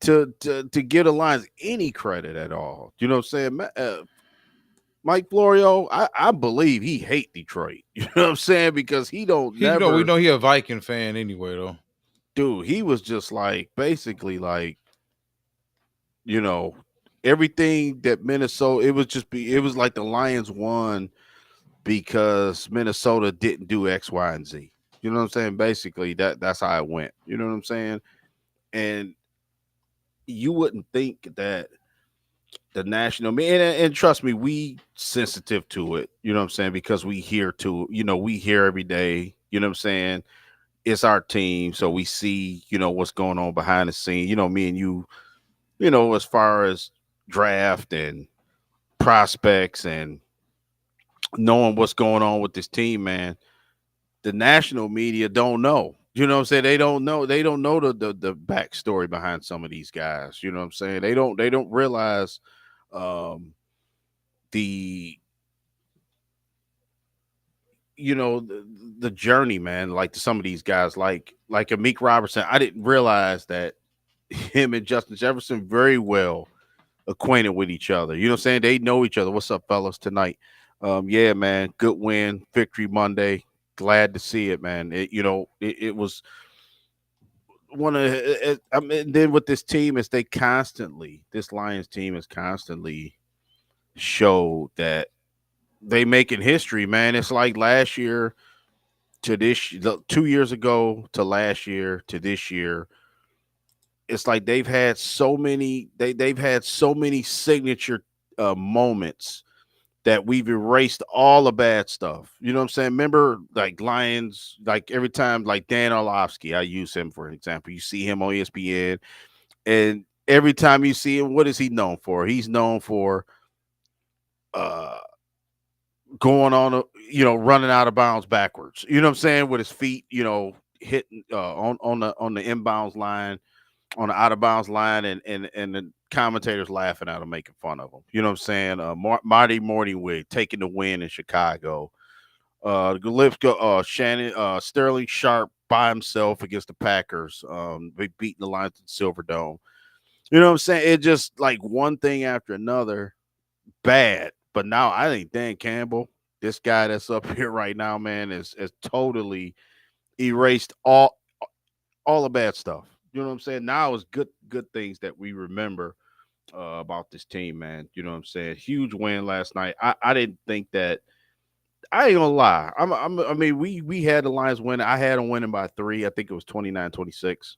to give the Lions any credit at all. You know what I'm saying? Mike Florio, I believe he hate Detroit. You know what I'm saying? Because he don't We never, know he a Viking fan anyway, though. dude. He was just like basically like, you know, everything that Minnesota. It was like the Lions won because Minnesota didn't do X, Y, and Z. You know what I'm saying? Basically, that's how it went. You know what I'm saying? And you wouldn't think that the national and trust me, we sensitive to it. You know what I'm saying? Because we hear to we hear every day. You know what I'm saying? It's our team, so we see what's going on behind the scene. Me and you. As far as draft and prospects and knowing what's going on with this team, man. The national media don't know. You know what I'm saying? They don't know. They don't know the backstory behind some of these guys. You know what I'm saying? They don't realize um the the journey, man, like to some of these guys, like Amik Robertson. I didn't realize that him and Justin Jefferson very well acquainted with each other. You know what I'm saying? They know each other. What's up, fellas, tonight? Yeah, man. Good win, victory Monday. Glad to see it, man. It was one of I mean, then with this team is this Lions team is constantly showed that they making history, man. It's like last year to 2 years ago to last year to this year. It's like they've had so many signature moments that we've erased all the bad stuff. You know what I'm saying? Remember, like Lions, like every time, like Dan Orlovsky, I use him for an example. You see him on ESPN, and every time you see him, what is he known for? He's known for uh going on running out of bounds backwards. You know what I'm saying? With his feet, hitting on the inbounds line, on the out of bounds line, and the commentators laughing at him, making fun of him. You know what I'm saying? Marty Morningwig taking the win in Chicago. Shannon Sterling Sharp by himself against the Packers. They beating the Lions in Silverdome. You know what I'm saying? It just like one thing after another, bad. But now I think Dan Campbell, this guy that's up here right now, man, is totally erased all the bad stuff. You know what I'm saying? Now it's good things that we remember about this team, man. You know what I'm saying? Huge win last night. I didn't think that. I ain't gonna lie. I mean, we had the Lions win. I had them winning by 3. I think it was 29-26.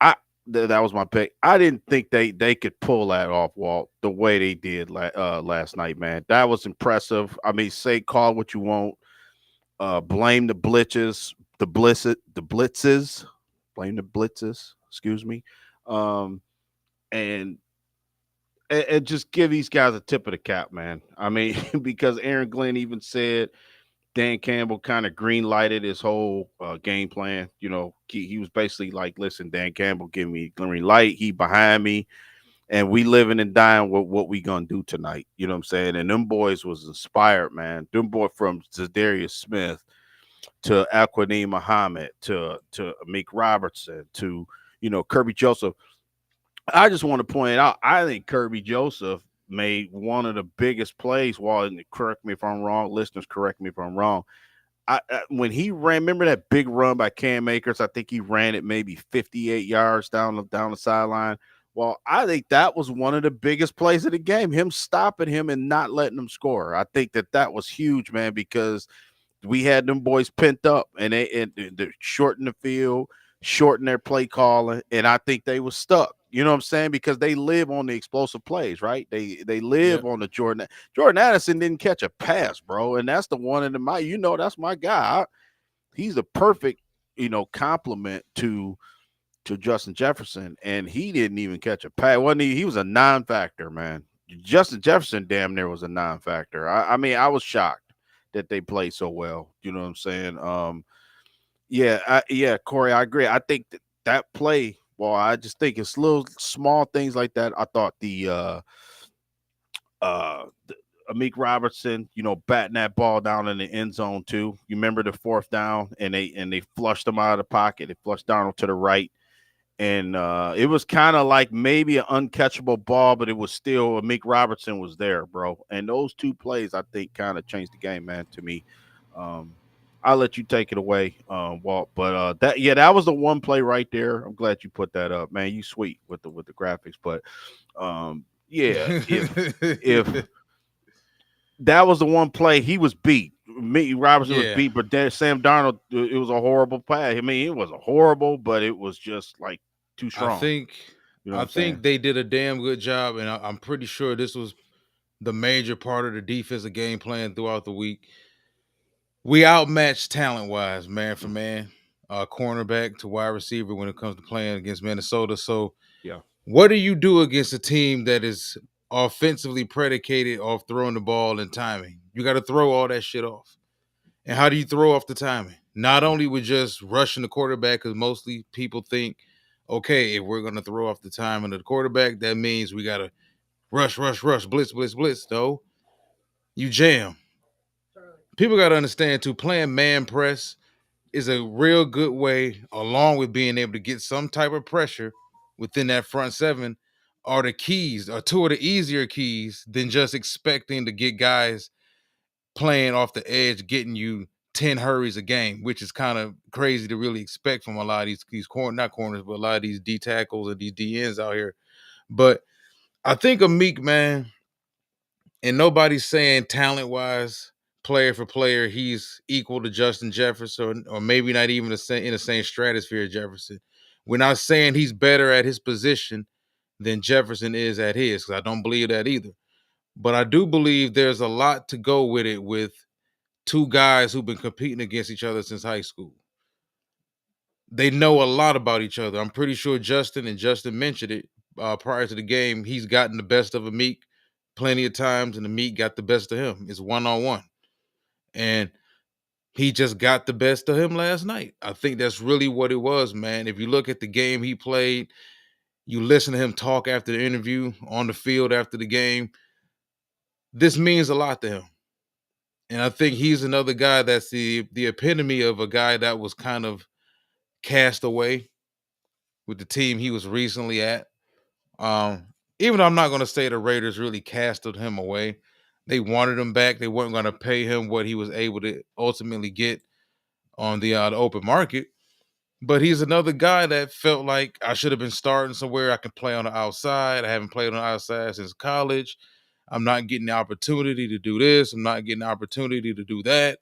I that was my pick. I didn't think they could pull that off, Walt, the way they did last night, man. That was impressive. I mean, say call what you want. Blame the blitzes, the blitzes. Blame the blitzes. Excuse me. Um, and and just give these guys a tip of the cap, man. I mean, because Aaron Glenn even said Dan Campbell kind of green lighted his whole game plan. He was basically like, "Listen, Dan Campbell, give me green light. He behind me, and we living and dying with what we gonna do tonight." You know what I'm saying? And them boys was inspired, man. Them boy from Zadarius Smith to Aquaneem Muhammad to Meek Robertson to Kirby Joseph. I just want to point out, I think Kirby Joseph made one of the biggest plays. While correct me if I'm wrong, listeners, correct me if I'm wrong. When he ran, remember that big run by Cam Akers? I think he ran it maybe 58 yards down the sideline. Well, I think that was one of the biggest plays of the game. Him stopping him and not letting him score. I think that was huge, man, because we had them boys pent up and they shorten the field, shorten their play calling, and I think they was stuck. You know what I'm saying? Because they live on the explosive plays, right? They live Yep. on the Jordan Addison didn't catch a pass, bro, and that's the one in my that's my guy. He's a perfect compliment to Justin Jefferson, and he didn't even catch a pass. Wasn't he? He was a non-factor, man. Justin Jefferson damn near was a non-factor. I mean, I was shocked that they played so well. You know what I'm saying? Yeah, Corey, I agree. I think that play. Well, I just think it's little small things like that. I thought the Amik Robertson, batting that ball down in the end zone too. You remember the fourth down, and they flushed him out of the pocket. They flushed Donald to the right, and it was kind of like maybe an uncatchable ball, but it was still Meek Robertson was there, bro. And those two plays, I think, kind of changed the game, man. To me, um, I'll let you take it away, Walt. But that was the one play right there. I'm glad you put that up, man. You sweet with the graphics, but yeah, if that was the one play he was beat. Meek Robertson was Yeah, beat, but then Sam Darnold, it was a horrible pass. I mean, it was a horrible, but it was just like too I strong. think You know what I I'm saying? think they did a damn good job, and I'm pretty sure this was the major part of the defensive game plan throughout the week. We outmatched talent wise, man for Mm, man, cornerback to wide receiver when it comes to playing against Minnesota. So, yeah. what do you do against a team that is offensively predicated off throwing the ball and timing? You got to throw all that shit off. And how do you throw off the timing? Not only with just rushing the quarterback, because mostly people think, okay, if we're going to throw off the timing of the quarterback, that means we got to rush, rush, rush, blitz, blitz, blitz. No, you jam. People got to understand too, playing man press is a real good way, along with being able to get some type of pressure within that front seven, are the keys, or two of the easier keys than just expecting to get guys playing off the edge, getting you 10 hurries a game, which is kind of crazy to really expect from a lot of these not corners, but a lot of these D tackles and these DNs out here. But I think of Meek, man, and nobody's saying talent wise, player for player, he's equal to Justin Jefferson, or maybe not even in the same stratosphere as Jefferson. We're not saying he's better at his position than Jefferson is at his, because I don't believe that either. But I do believe there's a lot to go with it with two guys who've been competing against each other since high school. They know a lot about each other. I'm pretty sure Justin mentioned it prior to the game. He's gotten the best of a Meek plenty of times, and the Meek got the best of him. It's 1-on-1. And he just got the best of him last night. I think that's really what it was, man. If you look at the game he played, you listen to him talk after the interview, on the field after the game, this means a lot to him. And I think he's another guy that's the epitome of a guy that was kind of cast away with the team he was recently at. Um, Even though I'm not going to say the Raiders really casted him away, they wanted him back. They weren't going to pay him what he was able to ultimately get on the open market. But he's another guy that felt like I should have been starting somewhere. I can play on the outside. I haven't played on the outside since college. I'm not getting the opportunity to do this. I'm not getting the opportunity to do that.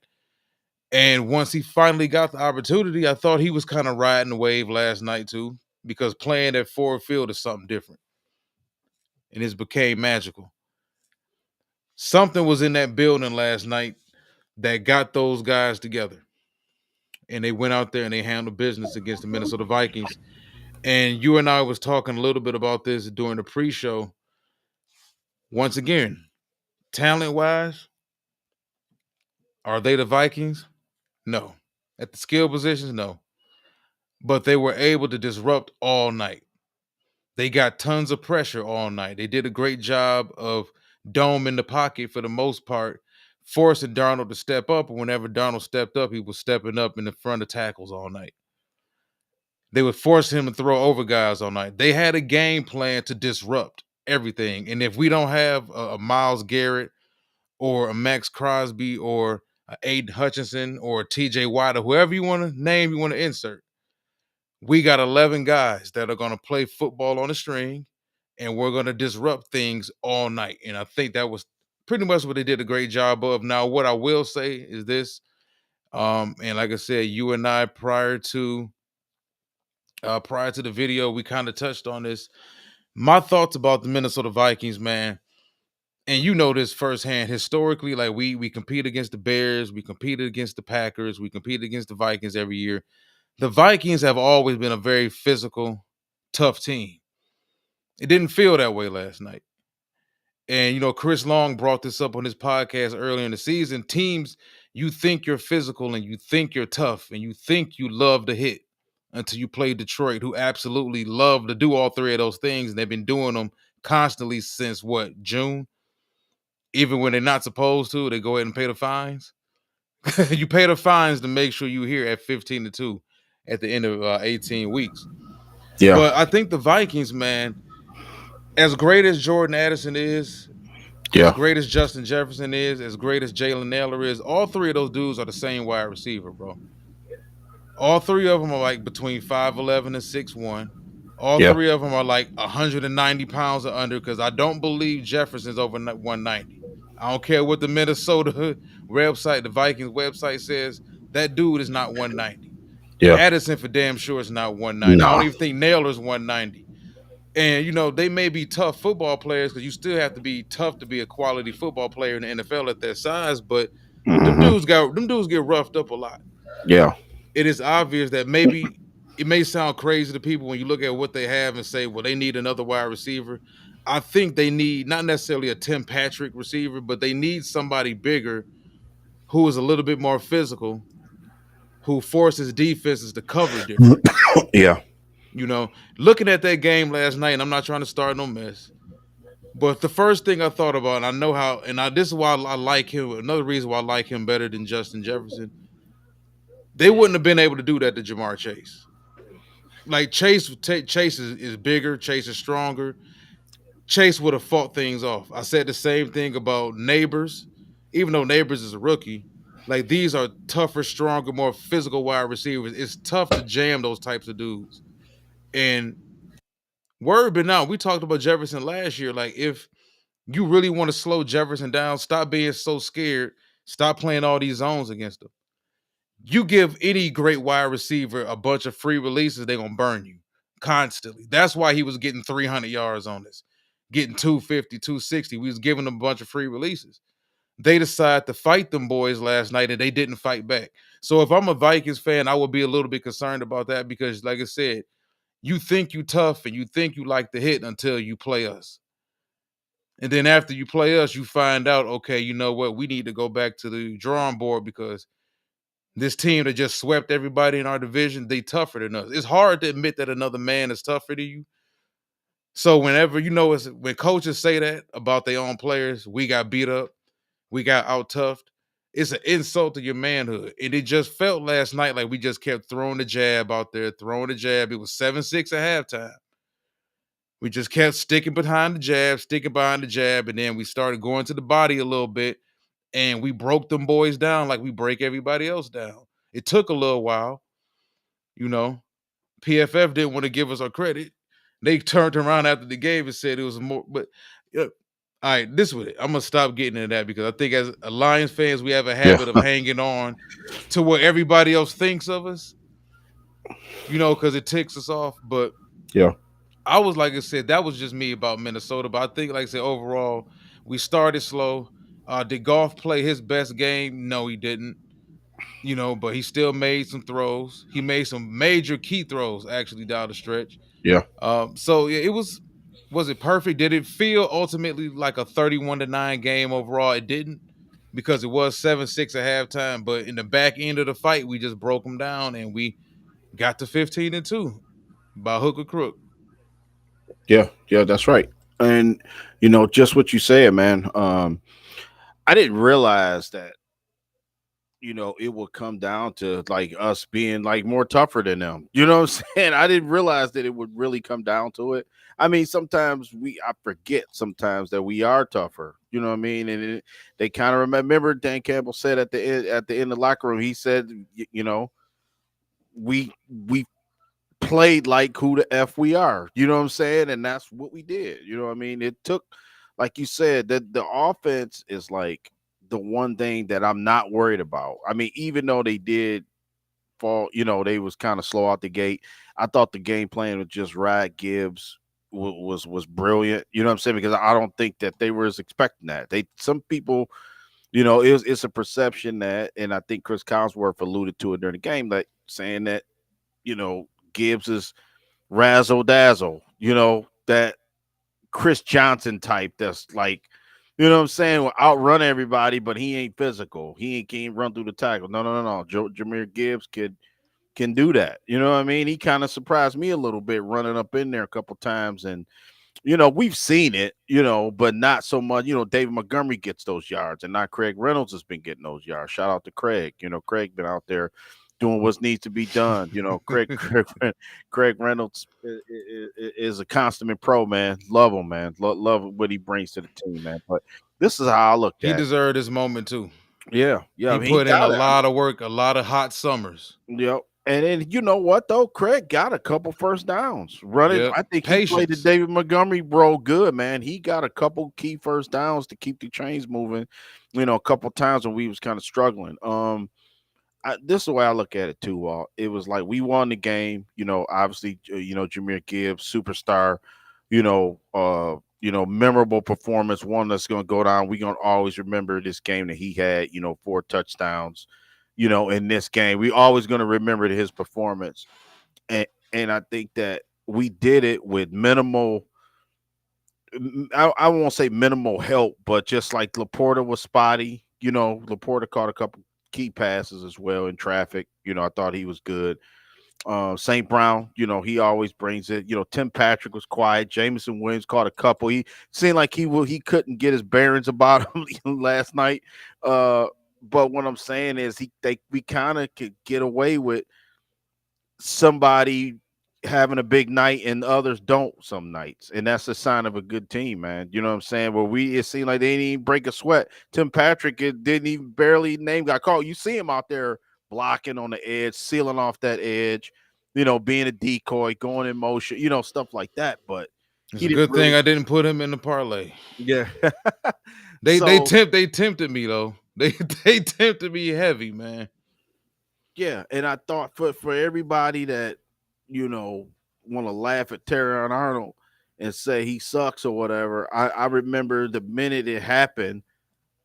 And once he finally got the opportunity, I thought he was kind of riding the wave last night too, because playing at Ford Field is something different, and it became magical. Something was in that building last night that got those guys together, and they went out there and they handled business against the Minnesota Vikings. And you and I was talking a little bit about this during the pre-show. Once again, talent-wise, are they the Vikings? No. At the skill positions, no. But they were able to disrupt all night. They got tons of pressure all night. They did a great job of dome in the pocket for the most part, forcing Darnold to step up. And whenever Darnold stepped up, he was stepping up in the front of tackles all night. They would force him to throw over guys all night. They had a game plan to disrupt everything. And if we don't have a Myles Garrett or a Max Crosby or a Aiden Hutchinson or a TJ Watt or whoever you want to name, you want to insert, we got 11 guys that are going to play football on a string, and we're going to disrupt things all night. And I think that was pretty much what they did a great job of. Now, what I will say is this, and like I said, you and I prior to the video, we kind of touched on this. My thoughts about the Minnesota Vikings, man, and you know this firsthand. Historically, like we compete against the Bears, we competed against the Packers, we competed against the Vikings every year. The Vikings have always been a very physical, tough team. It didn't feel that way last night. And Chris Long brought this up on his podcast earlier in the season. Teams, you think you're physical and you think you're tough and you think you love to hit until you play Detroit, who absolutely love to do all three of those things. And they've been doing them constantly since what, June? Even when they're not supposed to, they go ahead and pay the fines. You pay the fines to make sure you're here at 15-2 at the end of 18 weeks. Yeah. But I think the Vikings, man, as great as Jordan Addison is, as Yeah. great as Justin Jefferson is, as great as Jalen Naylor is, all three of those dudes are the same wide receiver, bro. All three of them are like between 5'11" and 6'1". All Yeah. three of them are like 190 pounds or under because I don't believe Jefferson's over 190. I don't care what the Minnesota website, the Vikings website says. That dude is not 190. Yeah. Addison for damn sure is not 190. I don't Nah. even think Naylor's 190. And they may be tough football players because you still have to be tough to be a quality football player in the NFL at their size. But Hmm. them dudes get roughed up a lot. Yeah. It is obvious that maybe it may sound crazy to people when you look at what they have and say, well, they need another wide receiver. I think they need not necessarily a Tim Patrick receiver, but they need somebody bigger who is a little bit more physical, who forces defenses to cover different. Yeah. Looking at that game last night, and I'm not trying to start no mess, but the first thing I thought about, and I know how, and this is why I like him. Another reason why I like him better than Justin Jefferson, they wouldn't have been able to do that to Jamar Chase. Like Chase is bigger, Chase is stronger. Chase would have fought things off. I said the same thing about Neighbors, even though Neighbors is a rookie. Like these are tougher, stronger, more physical wide receivers. It's tough to jam those types of dudes. And word been out, we talked about Jefferson last year. Like if you really want to slow Jefferson down, stop being so scared. Stop playing all these zones against him. You give any great wide receiver a bunch of free releases, they're gonna burn you constantly. That's why he was getting 300 yards on this, getting 250, 260. We was giving them a bunch of free releases. They decided to fight them boys last night and they didn't fight back. So if I'm a Vikings fan, I would be a little bit concerned about that because, like I said, you think you tough and you think you like to hit until you play us. And then after you play us, you find out, okay, you know what? We need to go back to the drawing board because this team that just swept everybody in our division, they tougher than us. It's hard to admit that another man is tougher than you. So whenever when coaches say that about their own players, we got beat up, we got out toughed. It's an insult to your manhood. And it just felt last night like we just kept throwing the jab out there, throwing the jab. It was 7-6 at halftime. We just kept sticking behind the jab, sticking behind the jab, and then we started going to the body a little bit, and we broke them boys down like we break everybody else down. It took a little while, you know. PFF didn't want to give us our credit. They turned around after the game and said it was more. But all right, this was it. I'm gonna stop getting into that because I think as Lions fans, we have a Yeah. habit of hanging on to what everybody else thinks of us, because it ticks us off. But Yeah. I was like I said, that was just me about Minnesota. But I think, like I said, overall, we started slow. Did Goff play his best game? No, he didn't. But he still made some throws. He made some major key throws actually down the stretch. Yeah. So yeah, it was it perfect? Did it feel ultimately like a 31-9 game overall? It didn't because it was 7-6 at halftime. But in the back end of the fight, we just broke them down and we got to 15-2 by hook or crook. Yeah. Yeah. That's right. And just what you said, man. I didn't realize that it would come down to like us being like more tougher than them. You know what I'm saying? I didn't realize that it would really come down to it. I mean, sometimes I forget sometimes that we are tougher. You know what I mean? And they kind of remember Dan Campbell said at the end of the locker room, he said, we played like who the F we are. You know what I'm saying? And that's what we did. You know what I mean? It took, like you said, that the offense is like the one thing that I'm not worried about. I mean, even though they did fall, they was kind of slow out the gate. I thought the game plan with just Rad Gibbs was brilliant. You know what I'm saying? Because I don't think that they were expecting that. Some people, it's a perception that, and I think Chris Collinsworth alluded to it during the game, like saying that Gibbs is razzle dazzle, that Chris Johnson type that's like, what I'm saying, will outrun everybody, but he ain't physical. He can't run through the tackle. No, no, no, no. Jameer Gibbs can do that. You know what I mean? He kind of surprised me a little bit running up in there a couple times. And, we've seen it, but not so much. David Montgomery gets those yards and not Craig Reynolds has been getting those yards. Shout out to Craig. Craig been out there doing what needs to be done. Craig Reynolds is a consummate pro, man. Love him, man. Love what he brings to the team, man. But this is how I looked He at it. deserved this moment too. Yeah, yeah. I He mean, he put in a got it. lot of work, a lot of hot summers. Yep. And then you know what though, Craig got a couple first downs running. Yep. I think he played the Patience. David Montgomery role good, man. He got a couple key first downs to keep the chains moving. A couple times when we was kind of struggling. This is the way I look at it too. Walt. It was like we won the game. Obviously, Jameer Gibbs, superstar. Memorable performance. One that's going to go down. We're going to always remember this game that he had. 4 touchdowns. In this game, we always going to remember his performance. And I think that we did it with minimal. I won't say minimal help, but just like Laporta was spotty. Laporta caught a couple key passes as well in traffic. I thought he was good. St. Brown, he always brings it. Tim Patrick was quiet. Jameson Williams caught a couple. He seemed like he couldn't get his bearings about him last night. But what I'm saying is we kind of could get away with somebody having a big night and others don't some nights. And that's a sign of a good team, man. You know what I'm saying? Where it seemed like they didn't even break a sweat. Tim Patrick, it didn't even barely name got called. You see him out there blocking on the edge, sealing off that edge, being a decoy, going in motion, stuff like that. But It's he a didn't good thing really. I didn't put him in the parlay. Yeah. They So they tempted me though. They tempted me heavy, man. yeah, and I thought for everybody that want to laugh at Terry Arnold and say he sucks or whatever, I remember the minute it happened,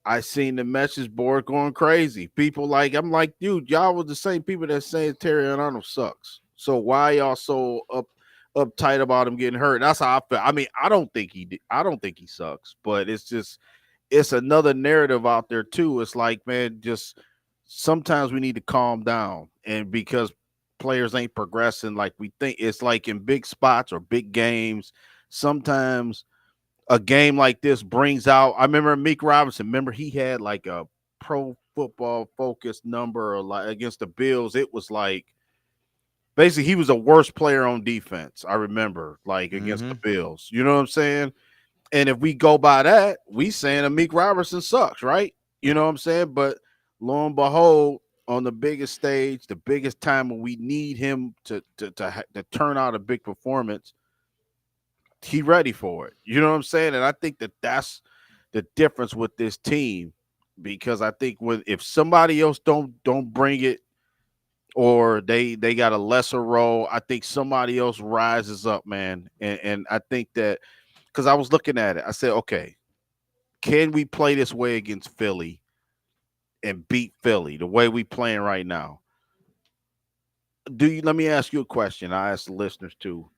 I seen the message board going crazy. People I'm like, dude, y'all were the same people that saying Terry Arnold sucks. So why y'all so uptight about him getting hurt? That's how I feel. I mean, I don't think I don't think he sucks, but it's another narrative out there too. It's like, man, just sometimes we need to calm down. And because players ain't progressing like we think, it's like in big spots or big games, sometimes a game like this brings out. I remember Meek Robinson, remember he had like a pro football focused number or like against the Bills. It was like basically he was a worse player on defense. I remember like against the Mm-hmm. Bills. You know what I'm saying? And if we go by that, we saying Amik Robertson sucks, right? You know what I'm saying? But lo and behold, on the biggest stage, the biggest time when we need him to turn out a big performance, he ready for it. You know what I'm saying? And I think that's the difference with this team, because I think if somebody else don't bring it, or they got a lesser role, I think somebody else rises up, man. And I think that because I was looking at it, I said, okay, can we play this way against Philly and beat Philly the way we playing right now? Let me ask you a question. I asked the listeners too.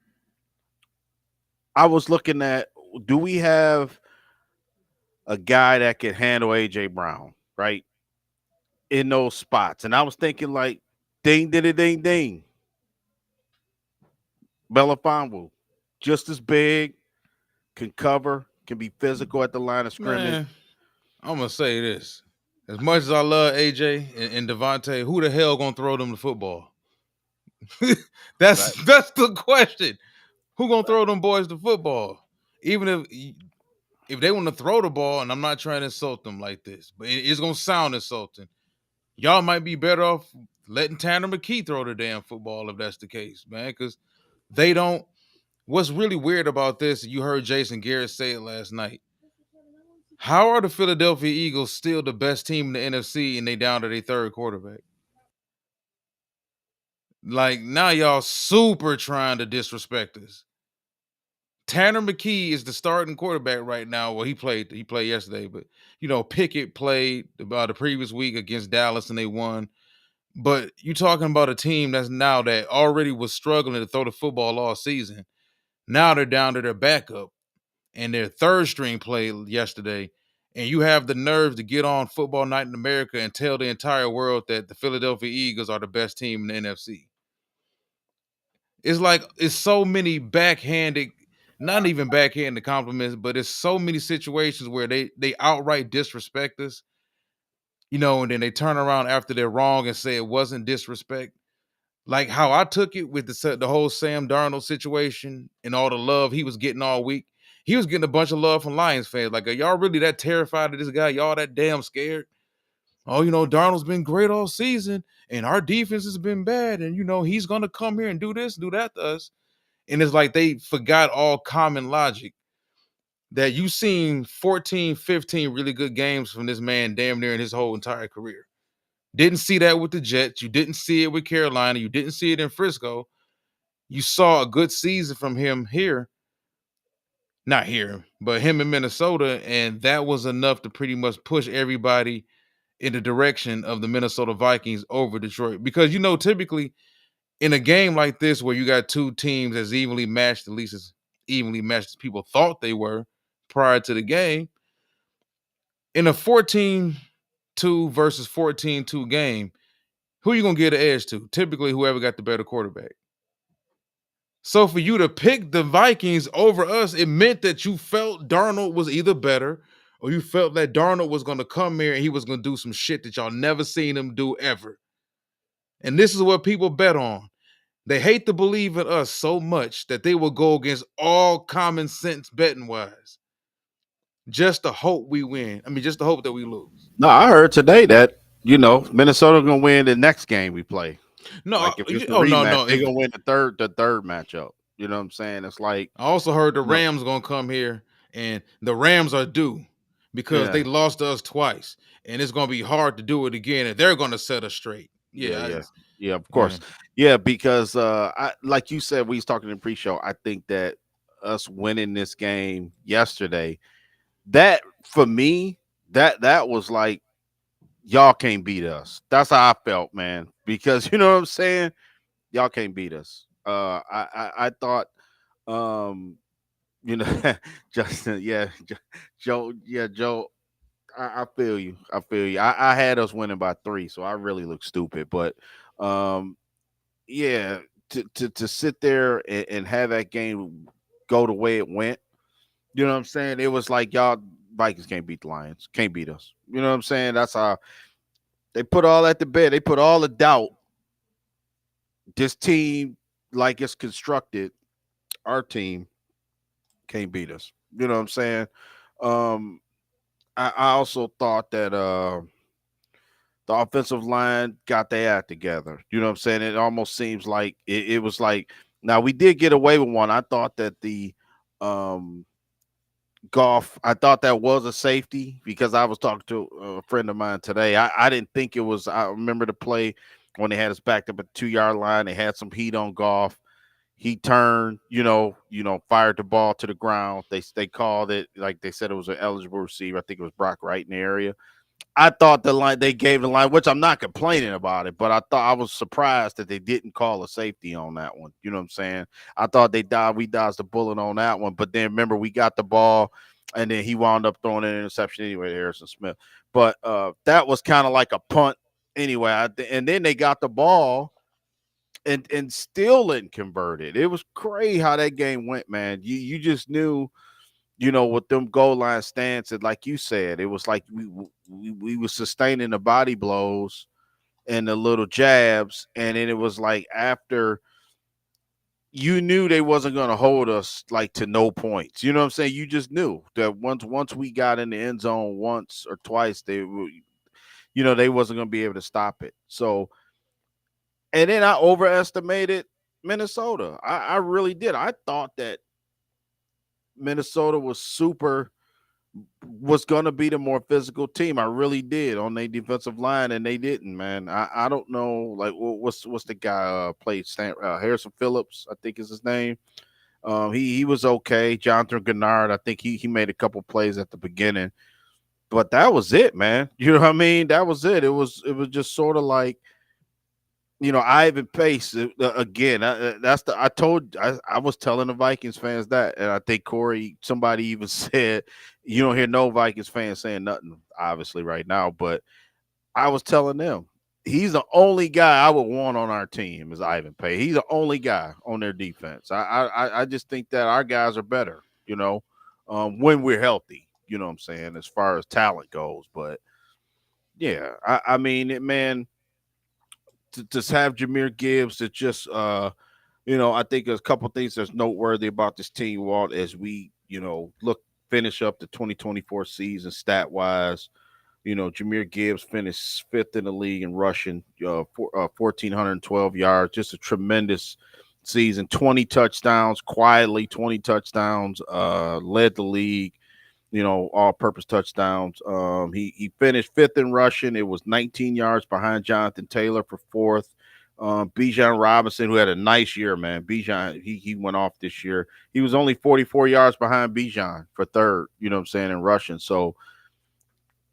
I was looking at, do we have a guy that can handle AJ Brown, right? In those spots. And I was thinking like ding ding ding ding. Belafonwu, just as big, can cover, can be physical at the line of scrimmage. Man, I'm gonna say this. As much as I love AJ and Devontae, who the hell gonna throw them the football? Right. That's the question. Who gonna throw them boys the football? Even if they want to throw the ball, and I'm not trying to insult them like this, but it's gonna sound insulting. Y'all might be better off letting Tanner McKee throw the damn football if that's the case, man. Because they don't. What's really weird about this, you heard Jason Garrett say it last night. How are the Philadelphia Eagles still the best team in the NFC and they down to their third quarterback? Like now y'all super trying to disrespect us. Tanner McKee is the starting quarterback right now. Well, he played yesterday, but Pickett played about the previous week against Dallas and they won. But you talking about a team that already was struggling to throw the football all season. Now they're down to their backup and their third string played yesterday. And you have the nerve to get on Football Night in America and tell the entire world that the Philadelphia Eagles are the best team in the NFC. It's like it's so many backhanded, not even backhanded compliments, but it's so many situations where they outright disrespect us. and then they turn around after they're wrong and say it wasn't disrespect. Like how I took it with the whole Sam Darnold situation and all the love he was getting all week. He was getting a bunch of love from Lions fans. Like, are y'all really that terrified of this guy? Y'all that damn scared? Oh, Darnold's been great all season, and our defense has been bad, and he's gonna come here and do this, do that to us. And it's like they forgot all common logic that you seen 14, 15 really good games from this man damn near in his whole entire career. Didn't see that with the Jets. You didn't see it with Carolina. You didn't see it in Frisco. You saw a good season from him here. Not here, but him in Minnesota. And that was enough to pretty much push everybody in the direction of the Minnesota Vikings over Detroit. Because, typically in a game like this where you got two teams as evenly matched, at least as evenly matched as people thought they were prior to the game, in a 14-2 versus 14-2 game, who you going to get an edge to? Typically, whoever got the better quarterback. So for you to pick the Vikings over us, it meant that you felt Darnold was either better or you felt that Darnold was going to come here and he was going to do some shit that y'all never seen him do ever. And this is what people bet on. They hate to believe in us so much that they will go against all common sense betting wise just to hope we win. I mean, just to hope that we lose. No, I heard today that Minnesota gonna win the next game we play. No, Like if it's the oh no, rematch, no. they're gonna win the third matchup. You know what I'm saying? It's like I also heard the no, Rams gonna come here, and the Rams are due because yeah, they lost to us twice, and it's gonna be hard to do it again, and they're gonna set us straight. yeah, Yeah, yeah, yeah. Of yeah. course, yeah. Because I like you said, we was talking in pre-show. I think that us winning this game yesterday, that for me, that was like y'all can't beat us. That's how I felt, man. Because you know what I'm saying, y'all can't beat us. I thought, um, Justin, yeah, Joe, yeah, Joe. I feel you. I feel you. I had us winning by 3, so I really look stupid. But um, yeah, to sit there and have that game go the way it went, you know what I'm saying? It was like y'all Vikings can't beat the Lions, can't beat us. You know what I'm saying? That's how they put all that to bed. They put all the doubt. This team, like it's constructed, our team can't beat us. You know what I'm saying? Um, I also thought that the offensive line got their act together. You know what I'm saying? It almost seems like it was like now we did get away with one. I thought that the um golf, I thought that was a safety because I was talking to a friend of mine today. I didn't think it was. I remember the play when they had us backed up at the 2 yard line. They had some heat on golf. He turned, fired the ball to the ground. They called it like they said it was an eligible receiver. I think it was Brock Wright in the area. I thought they gave the line, which I'm not complaining about it, but I thought I was surprised that they didn't call a safety on that one. You know what I'm saying? I thought we dodged the bullet on that one, but then remember we got the ball, and then he wound up throwing an interception anyway to Harrison Smith. But that was kind of like a punt anyway. And then they got the ball and still didn't convert it. It was crazy how that game went, man. You just knew, with them goal line stances, like you said, it was like we were sustaining the body blows and the little jabs, and then it was like after you knew they wasn't going to hold us like to no points. You know what I'm saying? You just knew that once we got in the end zone once or twice, they wasn't going to be able to stop it. So, and then I overestimated Minnesota. I really did. I thought that Minnesota was going to be the more physical team. I really did on their defensive line, and they didn't, man. I don't know, like what's the guy played Harrison Phillips, I think is his name. He was okay. Jonathan Gennard, I think he made a couple plays at the beginning, but that was it, man. You know what I mean? That was it. It was just sort of like, Ivan Pace again. I was telling the Vikings fans that, and I think Corey, somebody even said, you don't hear no Vikings fans saying nothing, obviously, right now. But I was telling them he's the only guy I would want on our team is Ivan Pace. He's the only guy on their defense. I just think that our guys are better, when we're healthy. You know what I'm saying, as far as talent goes, but Yeah, I mean, man, to just have Jameer Gibbs to just I think there's a couple things that's noteworthy about this team, Walt, as we, look finish up the 2024 season stat wise. Jameer Gibbs finished fifth in the league in rushing, 1,412 yards, just a tremendous season. 20 touchdowns, quietly 20 touchdowns, led the league, all-purpose touchdowns. He finished fifth in rushing. It was 19 yards behind Jonathan Taylor for fourth. Bijan Robinson, who had a nice year, man. Bijan, he went off this year. He was only 44 yards behind Bijan for third, what I'm saying, in rushing. So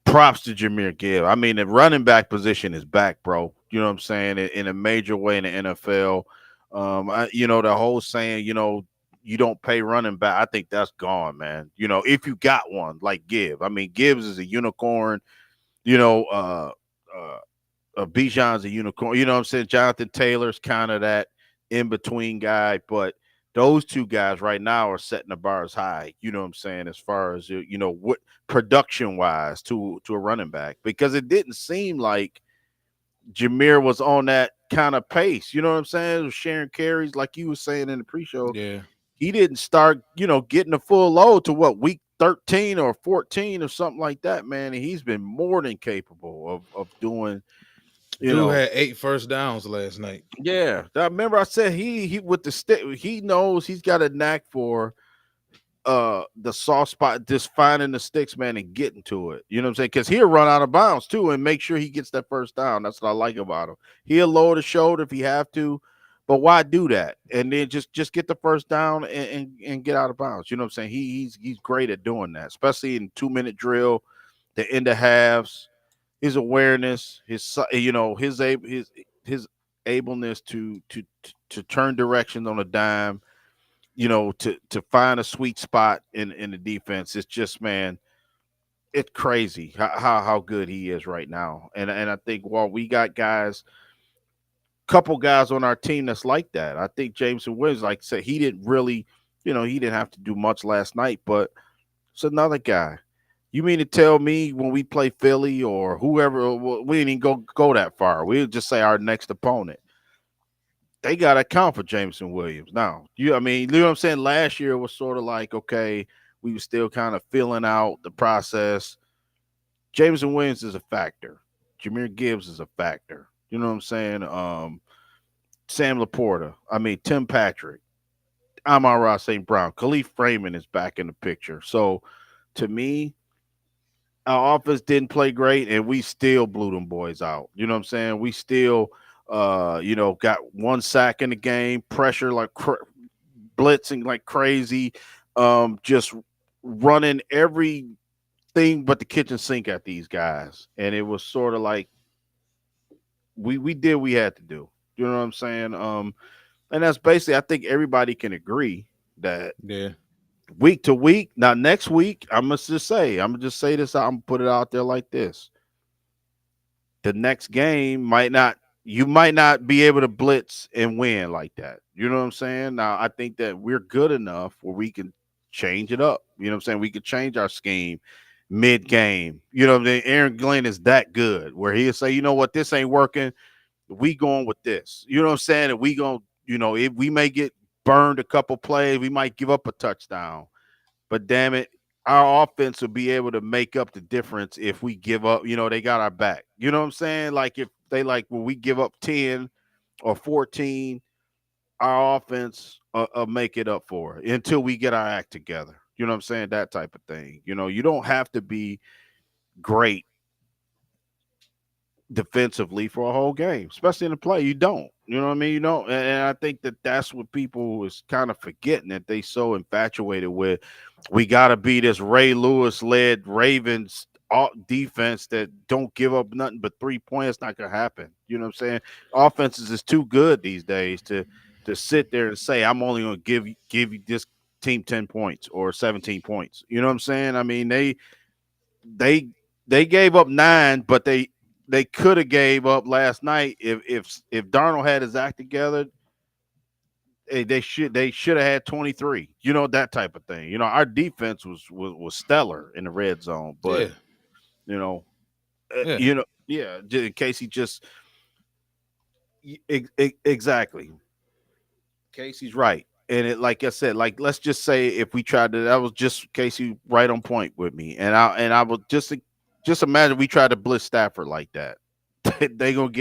props to Jameer Gibbs. I mean, the running back position is back, bro. You know what I'm saying? In a major way in the NFL. The whole saying, you don't pay running back. I think that's gone, man. If you got one like Gibbs. I mean, Gibbs is a unicorn. You know, uh, Bijan's a unicorn. You know what I'm saying? Jonathan Taylor's kind of that in between guy, but those two guys right now are setting the bars high. You know what I'm saying? As far as what production wise to a running back, because it didn't seem like Jameer was on that kind of pace. You know what I'm saying? It was sharing carries, like you were saying in the pre-show. Yeah. He didn't start, getting a full load to what, week 13 or 14 or something like that, man. And he's been more than capable of doing, you Dude know, had 8 first downs last night. yeah. I remember I said he with the stick, he knows he's got a knack for the soft spot, just finding the sticks, man, and getting to it. You know what I'm saying? Because he'll run out of bounds too and make sure he gets that first down. That's what I like about him. He'll lower the shoulder if he have to, but why do that? And then just get the first down and get out of bounds. You know what I'm saying? He's great at doing that, especially in 2-minute drill, the end of halves, his awareness, his ableness to turn directions on a dime, to find a sweet spot in the defense. It's just, man, it's crazy how good he is right now. And I think, well, we got couple guys on our team that's like that. I think Jameson Williams, like I said, he didn't really, he didn't have to do much last night, but it's another guy. You mean to tell me when we play Philly or whoever, we didn't even go that far. We'll just say our next opponent. They got to account for Jameson Williams. Now, I mean, you know what I'm saying? Last year was sort of like, okay, we were still kind of filling out the process. Jameson Williams is a factor. Jameer Gibbs is a factor. You know what I'm saying? Sam Laporta. I mean, Tim Patrick. Amon-Ra St. Brown. Khalif Freeman is back in the picture. So to me, our offense didn't play great, and we still blew them boys out. You know what I'm saying? We still, got one sack in the game, pressure like blitzing like crazy, just running everything but the kitchen sink at these guys, and it was sort of like we did what we had to do. You know what I'm saying? And that's basically, I think everybody can agree that Yeah. week to week. Now, next week, I'm gonna just say this. I'm gonna put it out there like this: the next game you might not be able to blitz and win like that. You know what I'm saying? Now, I think that we're good enough where we can change it up. You know what I'm saying? We could change our scheme mid game. You know what I'm saying? Aaron Glenn is that good where he'll say, you know what, this ain't working. We going with this. You know what I'm saying? And we going, if we may get burned a couple plays, we might give up a touchdown. But damn it, our offense will be able to make up the difference if we give up. They got our back. You know what I'm saying? Like if they when we give up 10 or 14, our offense make it up for it until we get our act together. You know what I'm saying? That type of thing. You don't have to be great defensively for a whole game, especially in the play. You don't. You know what I mean? You don't. And I think that that's what people is kind of forgetting, that they so infatuated with. We got to be this Ray Lewis led Ravens defense that don't give up nothing but 3 points. It's not gonna happen. You know what I'm saying? Offenses is too good these days to sit there and say, I'm only gonna give you this team 10 points or 17 points. You know what I'm saying? I mean, they they gave up 9, but they could have gave up last night if Darnold had his act together. They should have had 23. That type of thing. Our defense was stellar in the red zone, but Yeah. you know Yeah. Yeah, in case he just exactly. Casey's right. And it, like I said, like let's just say if we tried to, that was just Casey right on point with me, and I would just imagine we tried to blitz Stafford like that. They gonna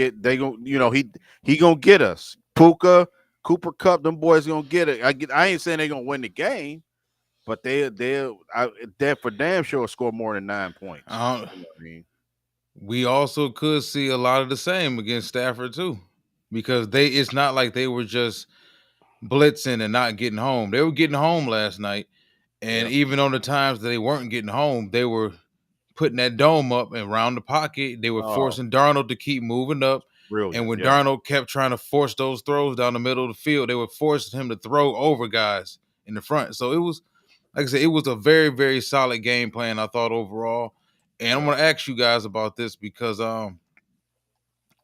he gonna get us. Puka, Cooper Cup, them boys gonna get it. I ain't saying they gonna win the game, but they for damn sure score more than 9 points. Uh, You know what I mean? we also could see a lot of the same against Stafford too, because it's not like they were just blitzing and not getting home. They were getting home last night, and Yeah. even on the times that they weren't getting home, they were putting that dome up and around the pocket. They were Oh, forcing Darnold to keep moving up. And brilliant. when Yeah. Darnold kept trying to force those throws down the middle of the field, they were forcing him to throw over guys in the front. So it was, like I said, it was a very, very solid game plan, I thought, overall. And I'm Yeah. gonna ask you guys about this because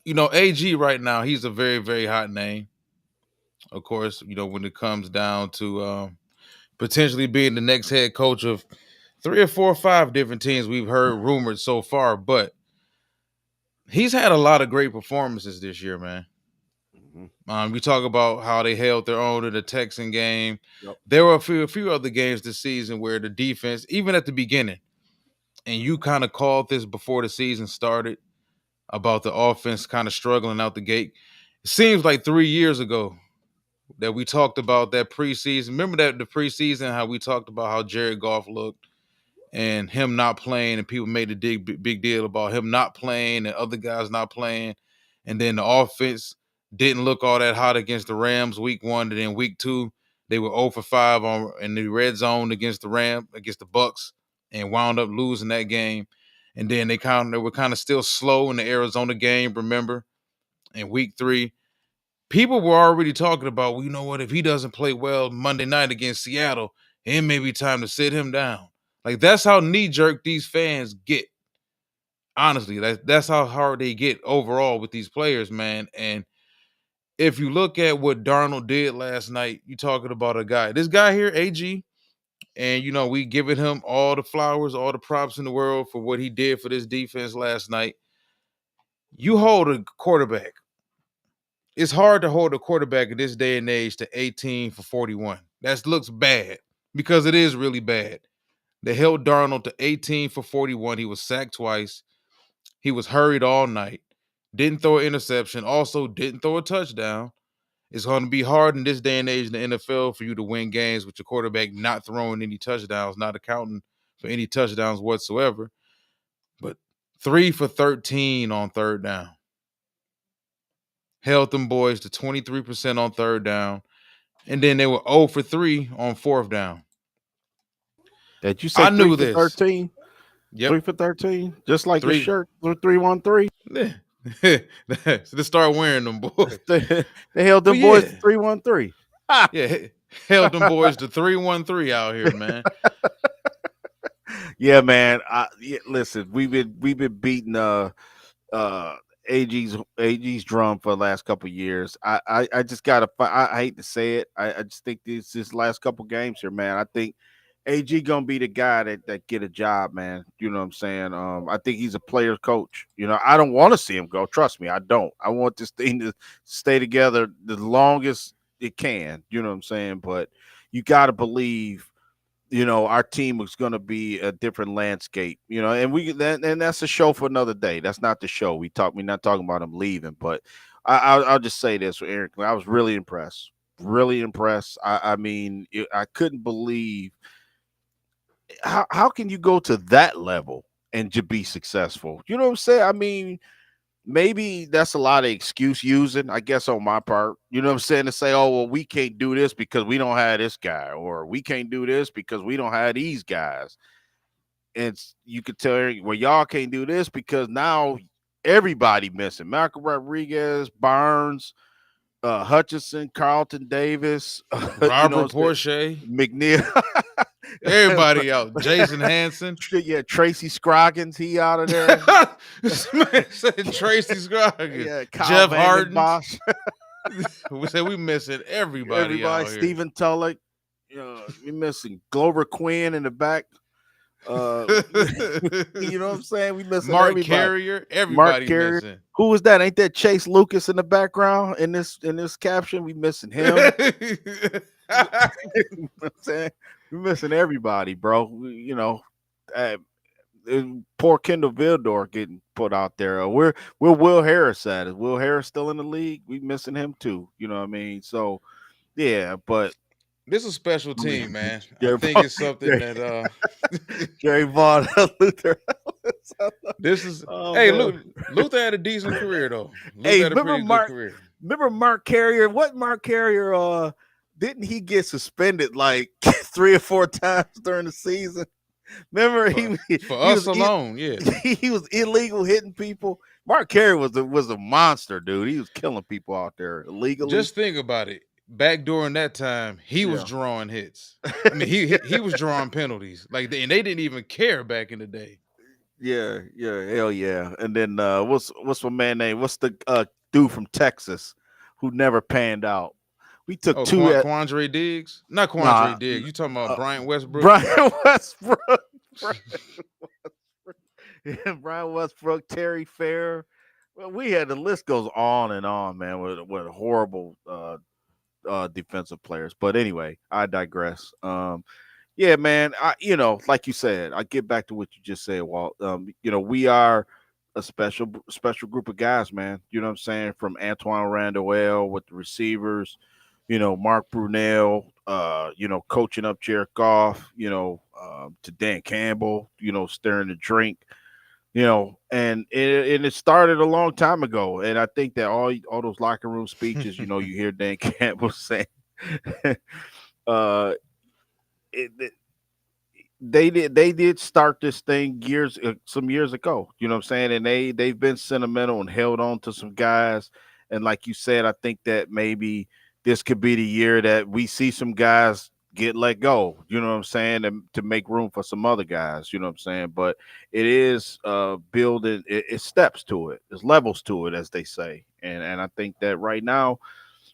AG right now, he's a very, very hot name. Of course, when it comes down to potentially being the next head coach of three or four or five different teams we've heard rumored so far, but he's had a lot of great performances this year, man. Hmm. We talk about how they held their own in the Texan game. Yep. There were a few other games this season where the defense, even at the beginning, and you kind of called this before the season started about the offense kind of struggling out the gate. It seems like 3 years ago that we talked about that preseason. Remember that the preseason, how we talked about how Jared Goff looked and him not playing, and people made a big deal about him not playing and other guys not playing. And then the offense didn't look all that hot against the Rams week 1, and then week 2 they were 0 for 5 in the red zone against the Bucks, and wound up losing that game. And then they were kind of still slow in the Arizona game, remember? In week 3, people were already talking about, well, you know what, if he doesn't play well Monday night against Seattle, it may be time to sit him down. Like, that's how knee jerk these fans get. Honestly, that's how hard they get overall with these players, man. And if you look at what Darnold did last night, you talking about this guy here, AG, and we giving him all the flowers, all the props in the world for what he did for this defense last night. You hold a quarterback. It's hard to hold a quarterback in this day and age to 18 for 41. That looks bad because it is really bad. They held Darnold to 18 for 41. He was sacked twice. He was hurried all night. Didn't throw an interception. Also didn't throw a touchdown. It's going to be hard in this day and age in the NFL for you to win games with your quarterback not throwing any touchdowns, not accounting for any touchdowns whatsoever. But 3 for 13 on third down. Held them boys to 23% on third down. And then they were 0 for 3 on fourth down. Did you say I three knew for this. 13? Yep. 3 for 13, just like his 3. shirt, 313. Yeah. So they start wearing them boys. They held But them boys to yeah. 313. Yeah. Held them boys to 313 out here, man. Yeah, man. Listen, we've been beating uh AG's drum for the last couple of years. I just gotta. I hate to say it. I just think this last couple games here, man. I think AG gonna be the guy that get a job, man. You know what I'm saying? I think he's a player's coach. I don't want to see him go. Trust me, I don't. I want this thing to stay together the longest it can. You know what I'm saying? But you got to believe. Our team was going to be a different landscape. And that's a show for another day. That's not the show. We're not talking about him leaving, but I'll just say this, Eric. I was really impressed. Really impressed. I mean, I couldn't believe how can you go to that level and to be successful? You know what I'm saying? I mean, maybe that's a lot of excuse using, I guess, on my part. You know what I'm saying? To say, oh, well, we can't do this because we don't have this guy, or we can't do this because we don't have these guys. And you could tell, well, y'all can't do this because now everybody missing. Malcolm Rodriguez, Barnes, Hutchinson, Carlton Davis, you know Robert what I'm saying? Porsche. McNeil. Everybody out. Jason Hanson. Yeah, Tracy Scroggins, he out of there. This man said Tracy Scroggins. Yeah, Kyle Jeff Harden. Vandenbosch. We said we missing everybody Everybody, out here. Stephen Tulloch. We missing Glover Quinn in the back. Uh, you know what I'm saying? We missing Mark everybody. Carrier, Mark everybody Carrier. missing. Who was that? Ain't that Chase Lucas in the background in this caption? We missing him. You know what I'm saying? We missing everybody, bro. You know, uh, poor Kendall Vildor getting put out there. Where Will Harris at? Is Will Harris still in the league? We missing him too. You know what I mean? So yeah, but This is a special I mean, team, man. I Jerry think Vaughn, it's something Jerry, that Jerry Vaughn, Luther. this is Oh hey, man. Luther had a decent career though. Luther Hey, had a pretty good career. remember Mark Carrier? What Mark Carrier didn't he get suspended like 3 or 4 times during the season? Remember For for he us was alone, yeah. he was illegal hitting people. Mark Carey was a monster, dude. He was killing people out there illegally. Just think about it. Back during that time, he was Yeah. drawing hits. I mean, he was drawing penalties. Like and they didn't even care back in the day. Yeah, yeah, hell yeah. And then what's my man name? What's the dude from Texas who never panned out? We took Oh, two at Quandre Diggs? Not Quandre nah Diggs. You talking about uh, Bryant Westbrook? Brian Westbrook. Brian yeah, Brian Westbrook, Terry Fair. Well, we had the list goes on and on, man, with horrible defensive players. But anyway, I digress. Yeah, man. Like you said, I get back to what you just said, Walt. We are a special group of guys, man. You know what I'm saying? From Antoine Randall with the receivers, Mark Brunell, coaching up Jared Goff, to Dan Campbell, stirring the drink, and it started a long time ago. And I think that all those locker room speeches, you hear Dan Campbell saying, uh, it, they did start this thing some years ago. You know what I'm saying? And they've been sentimental and held on to some guys. And like you said, I think that maybe this could be the year that we see some guys get let go. You know what I'm saying? And to make room for some other guys. You know what I'm saying? But it is building. It steps to it. There's levels to it, as they say. And I think that right now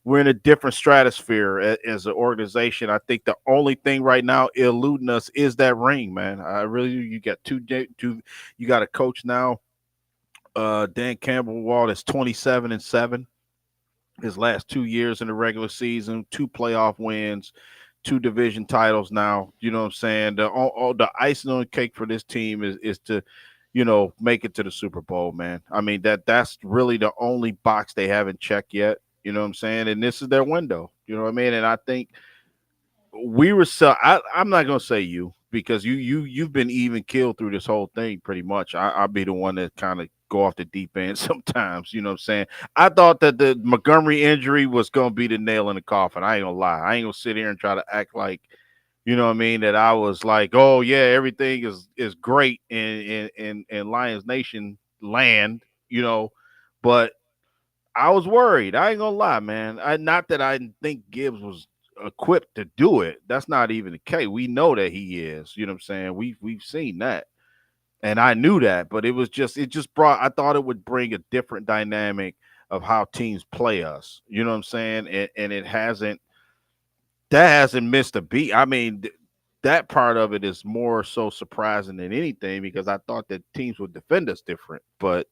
we're in a different stratosphere as an organization. I think the only thing right now eluding us is that ring, man. I really you got two you got a coach now, Dan Campbell Wall is 27-7. His last 2 years in the regular season, 2 playoff wins, 2 division titles now. You know what I'm saying? The icing on the cake for this team is to, make it to the Super Bowl, man. I mean that's really the only box they haven't checked yet. You know what I'm saying? And this is their window. You know what I mean? And I think we were so I'm not gonna say you because you've been even killed through this whole thing pretty much. I'll be the one that kind of go off the deep end sometimes. You know what I'm saying? I thought that the Montgomery injury was gonna be the nail in the coffin. I ain't gonna lie. I ain't gonna sit here and try to act like what I mean, that I was like, oh yeah, everything is great in Lions Nation land, but I was worried. I ain't gonna lie, man. Not that I didn't think Gibbs was equipped to do it. That's not even the case. We know that he is. You know what I'm saying? We've seen that, and I knew that. But it just brought. I thought it would bring a different dynamic of how teams play us. You know what I'm saying? And it hasn't. That hasn't missed a beat. I mean. That part of it is more so surprising than anything because I thought that teams would defend us different, but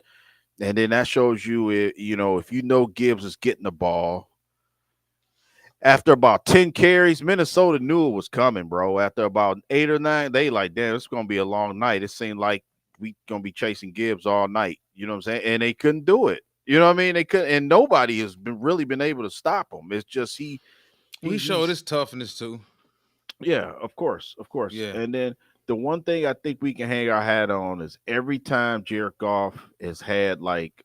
and then that shows you, if Gibbs is getting the ball after about 10 carries, Minnesota knew it was coming, bro. After about 8 or 9, they like, damn, it's going to be a long night. It seemed like we going to be chasing Gibbs all night. You know what I'm saying? And they couldn't do it. You know what I mean? They couldn't, and nobody has really been able to stop him. It's just We showed he's his toughness too. yeah, of course, of course. Yeah. And then the one thing I think we can hang our hat on is every time Jared Goff has had like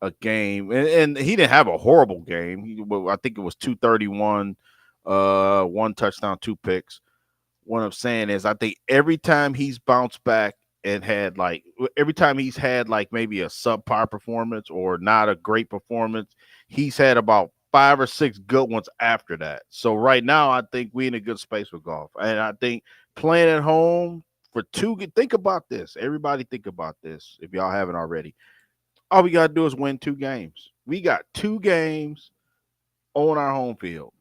a game, and he didn't have a horrible game. I think it was 231, 1 touchdown, 2 picks. What I'm saying is, I think every time he's bounced back and every time he's had like maybe a subpar performance or not a great performance, he's had about 5 or 6 good ones after that. So right now, I think we're in a good space with golf, and I think playing at home for two. Think about this, everybody. Think about this if y'all haven't already. All we gotta do is win 2 games. We got 2 games on our home field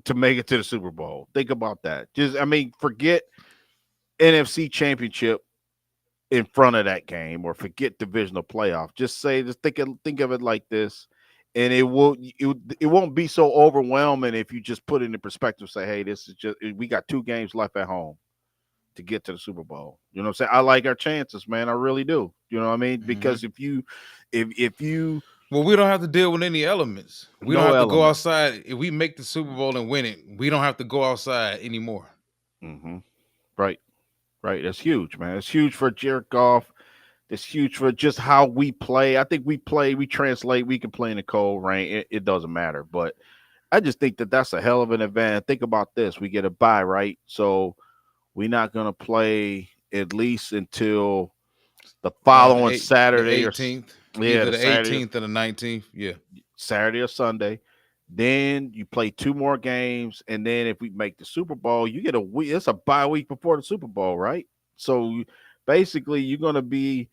to make it to the Super Bowl. Think about that. Just, I mean, forget. NFC Championship in front of that game, or forget divisional playoff. Just think of it like this, and it won't be so overwhelming if you just put it in perspective. Say, hey, this is just we got 2 games left at home to get to the Super Bowl. You know what I'm saying? I like our chances, man. I really do. You know what I mean? Hmm. Because if you Well, we don't have to deal with any elements. We don't no have to go element. outside. If we make the Super Bowl and win it, we don't have to go outside anymore. Hmm. Right, right. That's huge, man. It's huge for Jared Goff. It's huge for just how we play. I think we translate, we can play in the cold rain. It doesn't matter. But I just think that that's a hell of an advantage. Think about this: we get a bye, right? So we're not gonna play at least until the following The Saturday or 18th, yeah, either the the Saturday, 18th or the 19th. Yeah, Saturday or Sunday. Then you play 2 more games, and then if we make the Super Bowl, you get a week. It's a bye week before the Super Bowl, right? So basically, you're gonna be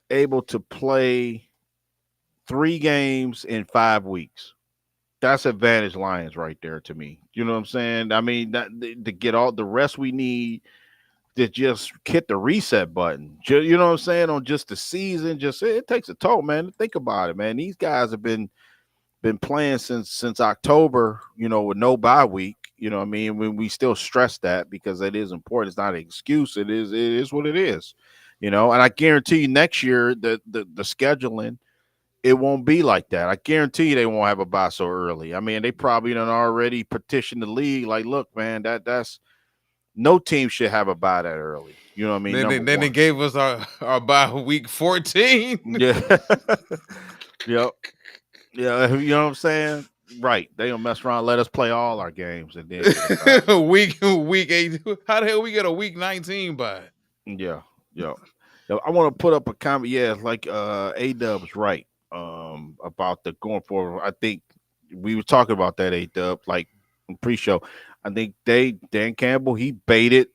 able to play 3 games in 5 weeks. That's advantage Lions right there to me. You know what I'm saying? I mean, that to get all the rest we need to just hit the reset button. You know what I'm saying? On just the season, just it takes a toll, man. Think about it, man. These guys have been playing since October, you know, with no bye week. You know what I mean? When we still stress that because it is important. It's not an excuse. It is what it is. You know, and I guarantee you next year the scheduling it won't be like that. I guarantee you they won't have a bye so early. I mean, they probably done already petitioned the league. Like, look, man, that's no team should have a bye that early. You know what I mean? Number then they one. gave us our bye week 14. Yeah. Yep. Yeah. You know what I'm saying? Right. They gonna mess around, let us play all our games, and then get a bye. week 8. How the hell we get a week 19 bye? Yeah. Yeah. Yeah, I want to put up a comment. Yeah, like A Dub's right. About the going forward. I think we were talking about that A Dub, like pre-show. I think Dan Campbell he baited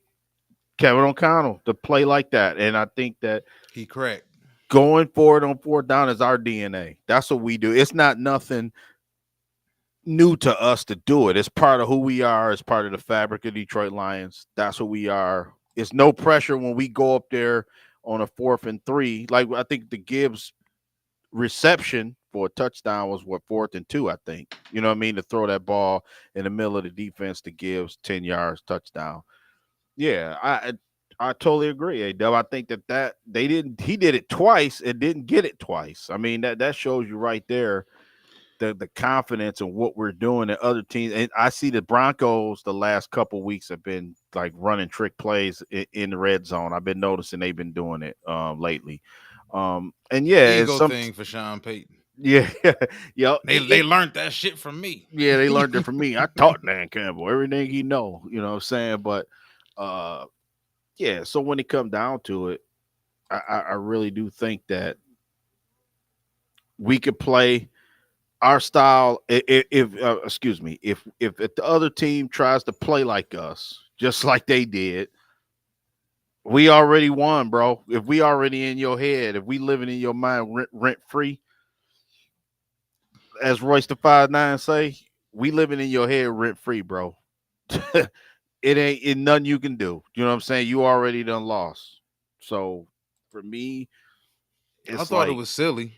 Kevin O'Connell to play like that, and I think that He cracked. going forward on 4th down is our DNA. That's what we do. It's not nothing new to us to do it. It's part of who we are. It's part of the fabric of Detroit Lions. That's what we are. It's no pressure when we go up there on a 4th and 3. Like I think the Gibbs reception for a touchdown was what 4th and 2. I think you know what I mean to throw that ball in the middle of the defense to Gibbs 10 yards touchdown. Yeah, I totally agree, A-Dub. I think that they didn't. He did it twice and didn't get it twice. I mean that shows you right there the confidence in what we're doing at other teams. And I see the Broncos the last couple weeks have been like running trick plays in the red zone. I've been noticing they've been doing it lately. And yeah, it's Ego some thing for Sean Payton. yeah, yeah, They learned that shit from me. yeah, they learned it from me. I taught Dan Campbell everything he know. You know what I'm saying? But uh, yeah. So when it come down to it, I really do think that we could play our style. If excuse me, if the other team tries to play like us, just like they did, we already won, bro. If we already in your head, if we living in your mind rent free, as Royce the 5'9" say, we living in your head rent free, bro. It nothing you can do. You know what I'm saying? You already done lost. So for me, I it's thought it like, was silly.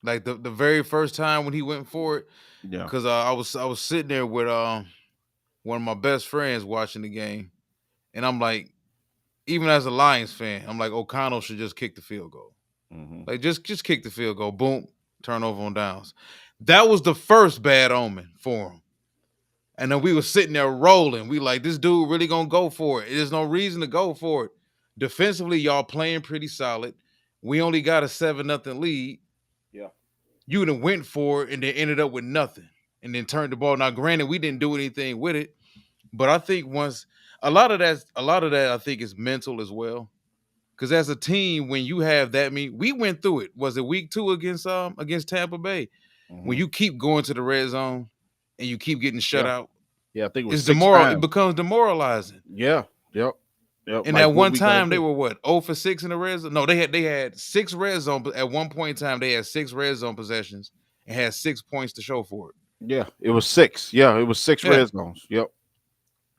Like the very first time when he went for it, yeah. because I was sitting there with one of my best friends watching the game, and I'm like, even as a Lions fan, I'm like O'Connell should just kick the field goal. Hmm. Like just kick the field goal. Boom, turnover on downs. That was the first bad omen for him. And then we were sitting there rolling. We like, this dude really gonna go for it. There's no reason to go for it. Defensively, y'all playing pretty solid. We only got a 7-0 lead. Yeah. You done went for it and then ended up with nothing. And then turned the ball. Now, granted, we didn't do anything with it. But I think once a lot of that I think is mental as well. Because as a team, when you have that we went through it. Was it week 2 against Tampa Bay? When Hmm. you keep going to the red zone and you keep getting shut Yeah. out, Yeah. I think it was it's 6 times. it becomes demoralizing. Yeah. Yep. Yep. And Like at what one we got to time they do. were what 0 for 6 in the red zone. No, they had 6 red zone. But at one point in time, they had 6 red zone possessions and had 6 points to show for it. Yeah. It was 6. Yeah. It was 6 Yeah, red zones. Yep.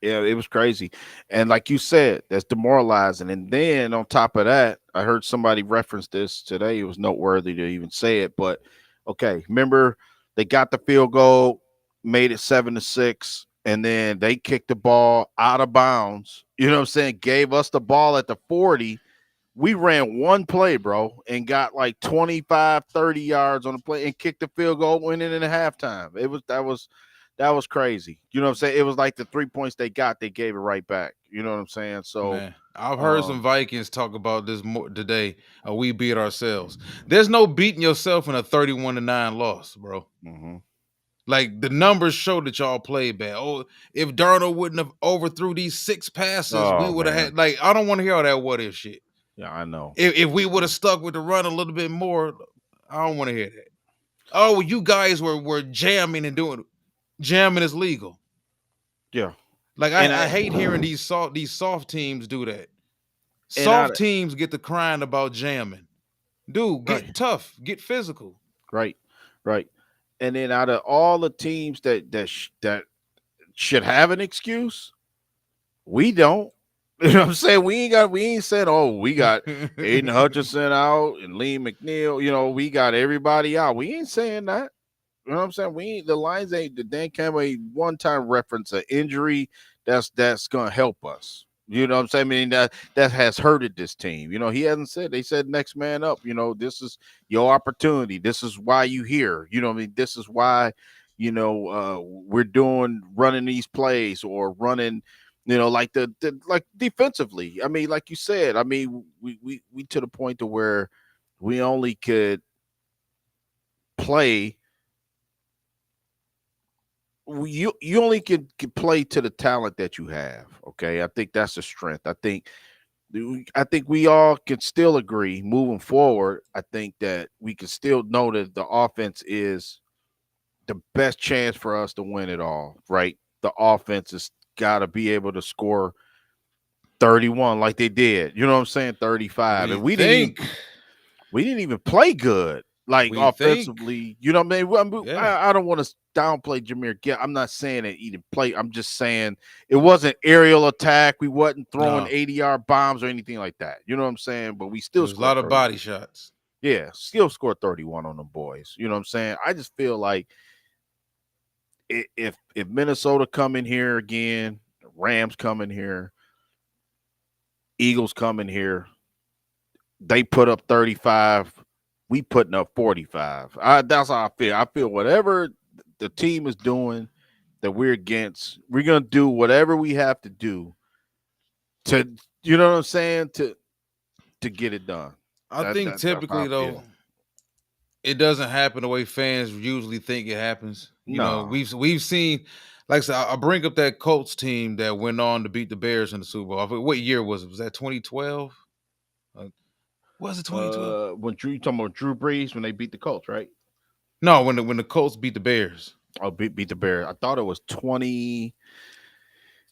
Yeah, it was crazy. And like you said, that's demoralizing. And then on top of that, I heard somebody reference this today. It was noteworthy to even say it. But okay, remember they got the field goal, made it 7-6, and then they kicked the ball out of bounds. You know what I'm saying? Gave us the ball at the 40. We ran one play, bro, and got like 25, 30 yards on the play and kicked the field goal, winning in the halftime. That was crazy. You know what I'm saying? It was like the 3 points they got, they gave it right back. You know what I'm saying? So, Man, I've heard some um, Vikings talk about this more today. We beat ourselves. There's no beating yourself in a 31-9 loss, bro. mhm. Like the numbers show that y'all played bad. Oh, if Darnold wouldn't have overthrew these 6 passes, we Oh would have man, had like I don't want to hear all that what if shit. yeah, I know. If we would have stuck with the run a little bit more, I don't want to hear that. Oh, you guys were jamming and doing jamming is legal. Yeah, Like and I hate hearing these soft teams do that. and I Soft teams get to crying about jamming. Dude, right, get tough, get physical. right, right, and then out of all the teams that should have an excuse, we don't. You know what I'm saying? We ain't said, oh, we got Aiden Hutchinson out and Lee McNeil. You know, we got everybody out. We ain't saying that. You know what I'm saying? We ain't the Lions ain't the Dan Campbell ain't one time reference an injury that's gonna help us. You know what I'm saying? I mean that has hurted this team. You know, he hasn't said they said next man up. You know, this is your opportunity. This is why you here. You know what I mean? This is why, we're doing running these plays or running, like the like defensively. I mean, like you said, I mean, we to the point to where we only could play you only can play to the talent that you have. Okay, I think that's a strength. I think we all can still agree moving forward. I think that we can still know that the offense is the best chance for us to win it all. Right, the offense has got to be able to score 31 like they did. You know what I'm saying? 35, we and we didn't even play good, like think, offensively. You know what I mean? yeah. I don't want to downplay Jameer Gibb. I'm not saying that he didn't play. I'm just saying it wasn't aerial attack. We wasn't throwing No, 80-yard bombs or anything like that. You know what I'm saying? But we it still was a scored lot of 30. body shots. Yeah, still scored 31 on them boys. You know what I'm saying? I just feel like if Minnesota come in here again, Rams come in here, Eagles come in here, they put up 35, we putting up 45. That's how I feel. I feel whatever the team is doing that we're against, we're gonna do whatever we have to do to, you know what I'm saying, to get it done. I That, think that that's how I typically though, feel. it doesn't happen the way fans usually think it happens. You know, No, we've seen, like I said, I bring up that Colts team that went on to beat the Bears in the Super Bowl. I forget what year was it? Was that 2012? Uh, was it 2012? when Drew, you talking about Drew Brees when they beat the Colts, right? No, when the Colts beat the Bears. Oh, beat the Bears. I thought it was twenty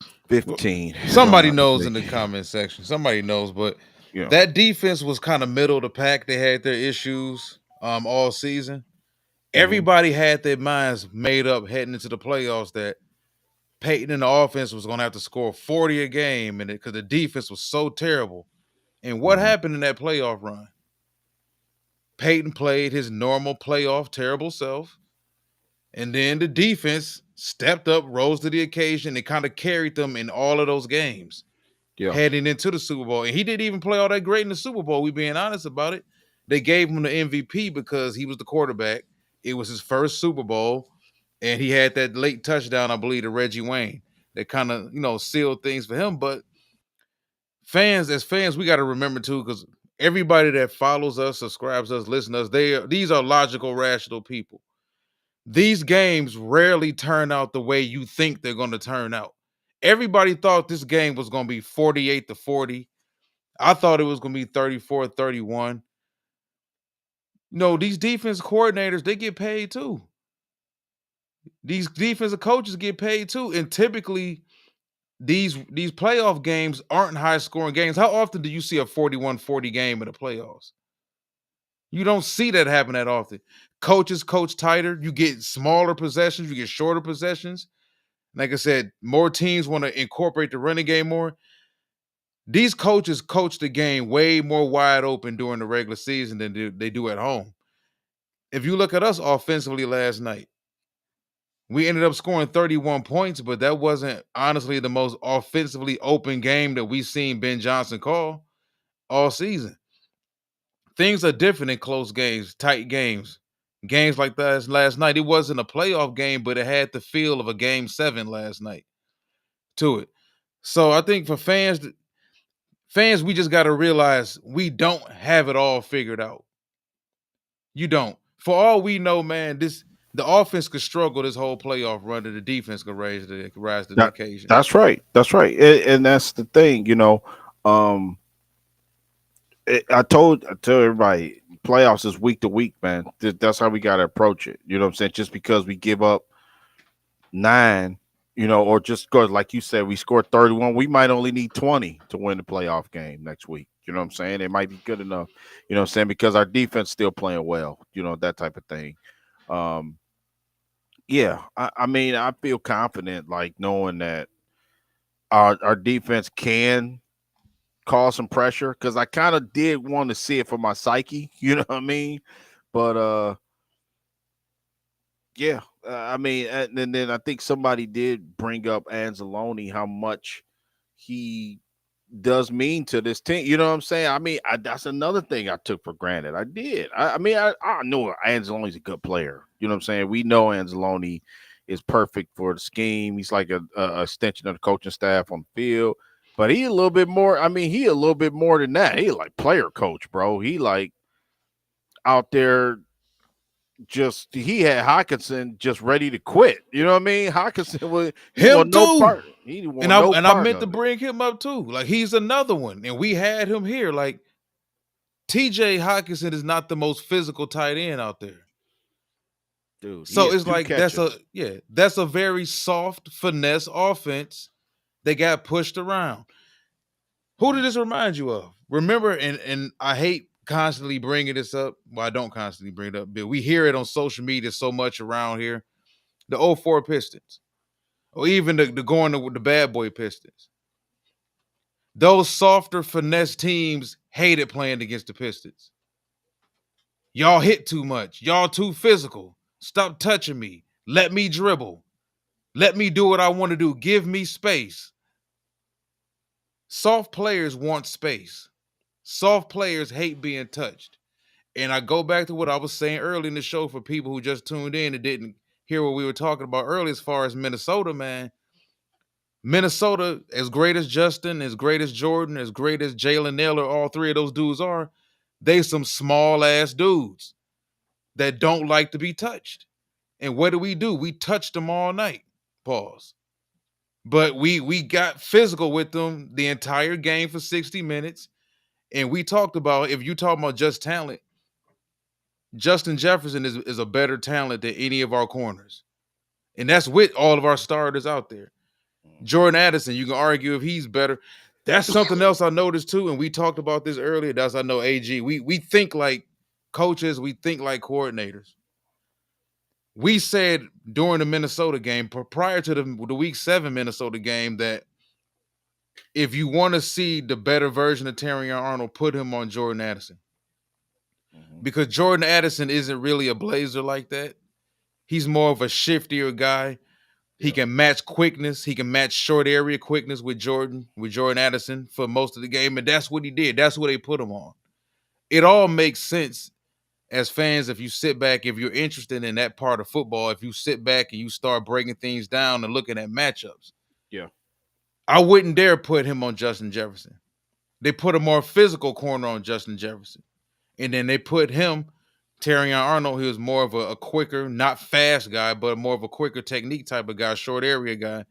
Well, fifteen, if I'm somebody not knows in the mistaken. comment section. Somebody knows, but You know. that defense was kind of middle of the pack. They had their issues all season. Hmm. Everybody had their minds made up heading into the playoffs that Peyton and the offense was going to have to score 40 a game, and because the defense was so terrible. And what Hmm. happened in that playoff run? Peyton played his normal playoff terrible self, and then the defense stepped up, rose to the occasion, and kind of carried them in all of those games Yeah. heading into the Super Bowl. And he didn't even play all that great in the Super Bowl. We being honest about it. They gave him the MVP because he was the quarterback. It was his first Super Bowl, and he had that late touchdown, I believe, to Reggie Wayne that kind of sealed things for him. But as fans, we got to remember too, because everybody that follows us, subscribes us, listens to us, these are logical, rational people. These games rarely turn out the way you think they're going to turn out. Everybody thought this game was going to be 48-40. I thought it was going to be 34-31. No, these defense coordinators, they get paid too. These defensive coaches get paid too. And typically these playoff games aren't high scoring games. How often do you see a 41-40 game in the playoffs? You don't see that happen that often. Coaches coach tighter. You get smaller possessions. You get shorter possessions. Like I said, more teams want to incorporate the running game more. These coaches coach the game way more wide open during the regular season than they do at home. If you look at us offensively last night, we ended up scoring 31 points, but that wasn't honestly the most offensively open game that we've seen Ben Johnson call all season. Things are different in close games, tight games. Games like that last night. It wasn't a playoff game, but it had the feel of a game 7 last night to it. So I think for fans, we just got to realize we don't have it all figured out. You don't. For all we know, man, the offense could struggle this whole playoff run, and the defense could rise to the That occasion. that's right. That's right. And that's the thing, Um, I tell everybody, playoffs is week to week, man. That's how we got to approach it. You know what I'm saying? Just because we give up 9, or just because, like you said, we scored 31, we might only need 20 to win the playoff game next week. You know what I'm saying? It might be good enough. You know what I'm saying? Because our defense still playing well. That type of thing. Um, yeah, I mean, I feel confident, like knowing that our defense can cause some pressure, because I kind of did want to see it for my psyche. You know what I mean? But yeah, I mean, and then I think somebody did bring up Anzalone, how much he does mean to this team. You know what I'm saying? I mean, that's another thing I took for granted. I did. I mean, I know Anzalone's a good player. You know what I'm saying? We know Anzalone is perfect for the scheme. He's like a extension of the coaching staff on the field. But he a little bit more. I mean, he a little bit more than that. He like player coach, bro. He like out there, just he had Hawkinson just ready to quit. You know what I mean? Hawkinson was he Him want no too. part. He didn't And want I no and I part meant to of it. bring him up too. Like he's another one. And we had him here. Like TJ Hawkinson is not the most physical tight end out there. Dude, he So has it's 2 like catches. that's a very soft finesse offense that got pushed around. Who did this remind you of? Remember, and I hate constantly bringing this up. Well, I don't constantly bring it up, but we hear it on social media so much around here. The '04 Pistons, or even the going to the bad boy Pistons. Those softer finesse teams hated playing against the Pistons. Y'all hit too much. Y'all too physical. Stop touching me. Let me dribble. Let me do what I want to do. Give me space. Soft players want space. Soft players hate being touched. And I go back to what I was saying early in the show for people who just tuned in and didn't hear what we were talking about earlier as far as Minnesota, man. Minnesota, as great as Justin, as great as Jordan, as great as Jalen Naylor, all three of those dudes are, they some small ass dudes that don't like to be touched. And what do? We touched them all night. Pause. But we got physical with them the entire game for 60 minutes. And we talked about, if you talk about just talent, Justin Jefferson is a better talent than any of our corners. And that's with all of our starters out there. Mhm. Jordan Addison, you can argue if he's better. That's something else I noticed too, and we talked about this earlier. That's I know AG. We think like coaches, we think like coordinators. We said during the Minnesota game, prior to the week 7 Minnesota game, that if you want to see the better version of Terry Arnold, put him on Jordan Addison. Mhm. Because Jordan Addison isn't really a blazer like that. He's more of a shiftier guy. He Yeah. can match quickness. He can match short area quickness with Jordan Addison for most of the game. And that's what he did. That's what they put him on. It all makes sense as fans if you sit back, if you're interested in that part of football, if you sit back and you start breaking things down and looking at matchups. Yeah. I wouldn't dare put him on Justin Jefferson. They put a more physical corner on Justin Jefferson. And then they put him, Terrion Arnold, he was more of a quicker, not fast guy, but more of a quicker technique type of guy, short area guy.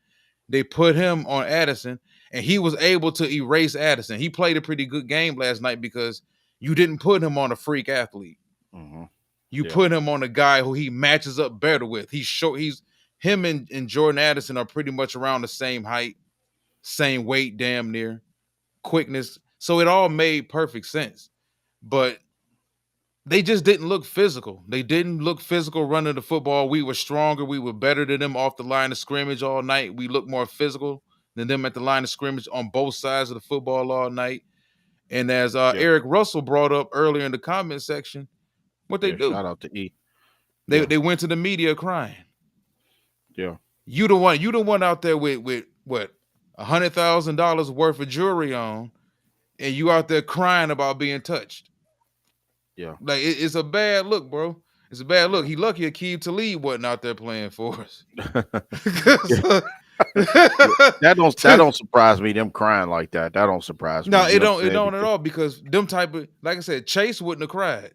They put him on Addison, and he was able to erase Addison. He played a pretty good game last night because you didn't put him on a freak athlete. Mhm. You Yeah. put him on a guy who he matches up better with. He's short. He's him and Jordan Addison are pretty much around the same height, same weight, damn near quickness. So it all made perfect sense. But they just didn't look physical. They didn't look physical running the football. We were stronger. We were better than them off the line of scrimmage all night. We looked more physical than them at the line of scrimmage on both sides of the football all night. And as Yeah, Eric Russell brought up earlier in the comment section, what they yeah. do? Shout out to E. They Yeah, they went to the media crying. yeah, You the one out there with what $100,000 worth of jewelry on, and you out there crying about being touched. yeah, Like it's a bad look, bro. It's a bad look. yeah. He lucky Akeem Talib wasn't out there playing for us. Yeah. 'Cause, Yeah. That don't surprise me. Them crying like that. That don't surprise me. no, You it know don't what it I'm saying? don't at Because all because them type of like I said, Chase wouldn't have cried.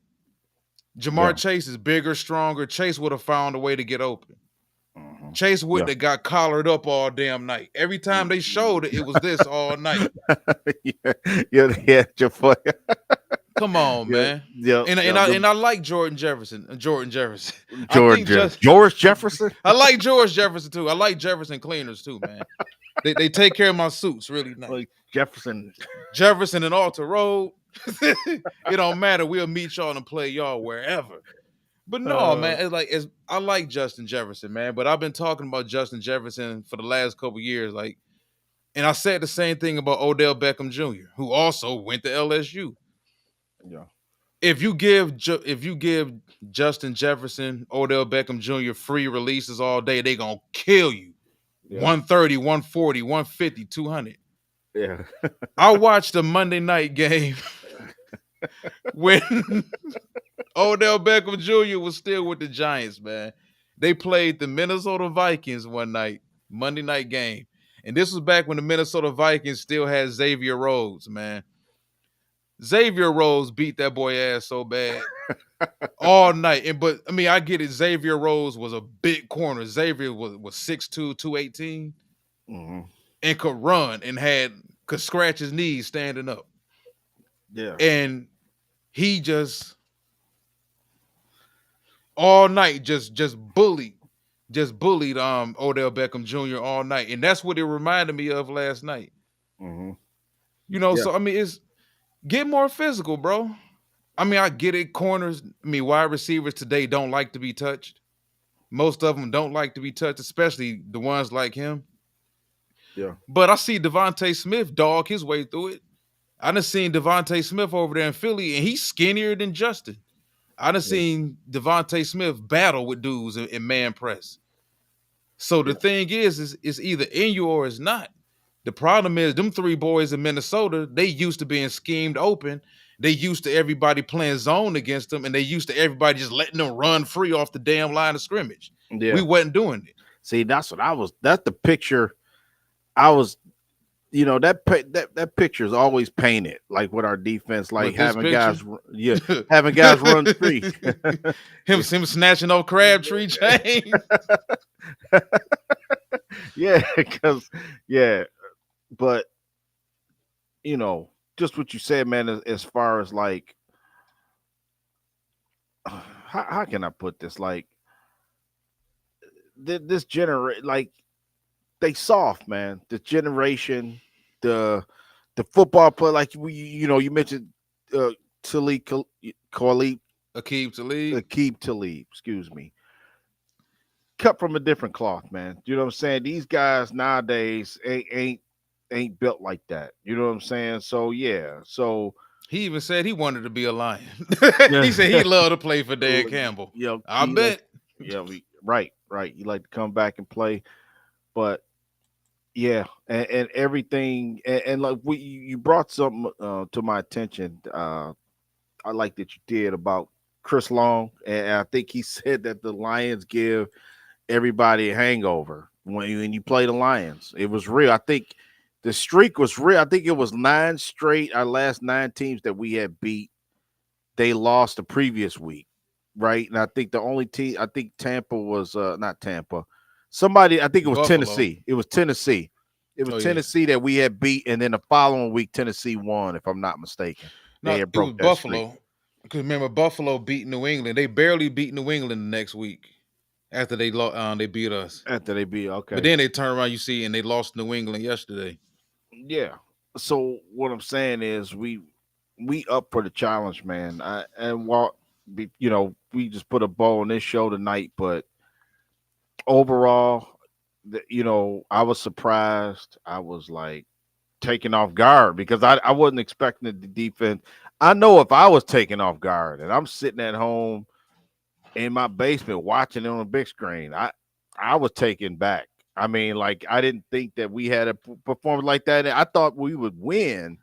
Jamar yeah. Chase is bigger, stronger. Chase would have found a way to get open. Mhm. Chase Yeah. wouldn't have got collared up all damn night. Every time they showed it, Mm. it was this all night. Yeah, yeah, yeah, your boy. Come on, Yeah, man. yeah, And and yeah. I The and I like Jordan Jefferson. Jordan Jefferson. I think George just George Jefferson. I like George Jefferson too. I like Jefferson cleaners too, man. They take care of my suits really nice. Like Jefferson. Jefferson and Alta Road. It don't matter. We'll meet y'all and play y'all wherever. But no, Uh, man, it's I like Justin Jefferson, man. But I've been talking about Justin Jefferson for the last couple years, like, and I said the same thing about Odell Beckham Jr., who also went to LSU. yeah, If you give Justin Jefferson, Odell Beckham Jr. free releases all day, they gonna kill you. yeah, 130, 140, 150, 200. yeah, I watched a Monday night game when Odell Beckham Jr. was still with the Giants, man. They played the Minnesota Vikings one night, Monday night game. And this was back when the Minnesota Vikings still had Xavier Rhodes, man. Xavier Rhodes beat that boy ass so bad all night. And but I mean, I get it. Xavier Rhodes was a big corner. Xavier was 6'2", 218, hmm, and could run and could scratch his knees standing up. yeah, And he just all night just bullied Odell Beckham Jr. all night. And that's what it reminded me of last night. hmm, yeah, So I mean it's get more physical, bro. I mean, I get it. Corners, I mean, wide receivers today don't like to be touched. Most of them don't like to be touched, especially the ones like him. yeah, But I see Devontae Smith dog his way through it. I done seen Devontae Smith over there in Philly, and he's skinnier than Justin. I done yeah, seen Devontae Smith battle with dudes in man press. So the yeah, thing is it's either in you or it's not. The problem is them three boys in Minnesota, they used to being schemed open. They used to everybody playing zone against them, and they used to everybody just letting them run free off the damn line of scrimmage. We yeah. wasn't doing it. See, that's what I was. That's the picture I was. That picture is always painted like with our defense, like But this having picture, yeah, having guys run free. him snatching off Crabtree chain. Yeah, because yeah, but you know, just what you said, man. As far as like, how can I put this? Like this generation, like they soft, man. The generation, the the football play, like you mentioned uh Talib Talib Akeem Talib. Akib Talib, excuse me, cut from a different cloth, man. You know what I'm saying? These guys nowadays ain't built like that. You know what I'm saying? So yeah, so He even said he wanted to be a Lion. yeah, He said he loved to play for Dan Campbell. you know, I he like bet. right. You like to come back and play, but yeah, and everything, and like you brought something to my attention. I like that you did about Chris Long, and I think he said that the Lions give everybody a hangover when you play the Lions. It was real. I think the streak was real. I think it was nine straight. Our last nine teams that we had beat, they lost the previous week, right? And I think the only team, I think Tampa was not Tampa. Somebody, I think it was Buffalo. Tennessee. It was Tennessee. It was Oh yeah. Tennessee that we had beat, and then the following week Tennessee won, if I'm not mistaken. They No, had it was broke that streak. Buffalo. Because remember, Buffalo beat New England. They barely beat New England the next week after they beat us. After they beat, But okay, then they turn around, you see, and they lost New England yesterday. yeah. So what I'm saying is we up for the challenge, man. And while we just put a bow on this show tonight, but overall, I was surprised. I was like taken off guard because I wasn't expecting the defense. I know if I was taken off guard and I'm sitting at home in my basement watching it on a big screen, I was taken back. I mean, like I didn't think that we had a performance like that. I thought we would win,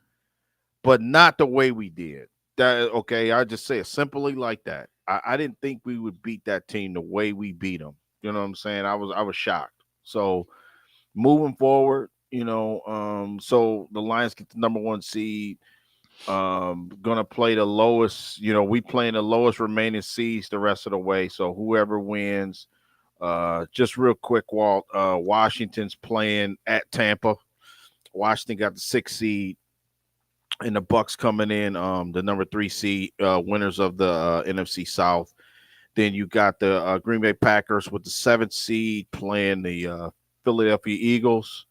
but not the way we did. That okay? I just say it simply like that. I didn't think we would beat that team the way we beat them. You know what I'm saying? I was shocked. So moving forward, so the Lions get the number one seed. Gonna play the lowest. We playing the lowest remaining seeds the rest of the way. So whoever wins, just real quick, Walt. Washington's playing at Tampa. Washington got the sixth seed, and the Bucks coming in, the number three seed, winners of the NFC South. Then you got the Green Bay Packers with the seventh seed playing the Philadelphia Eagles,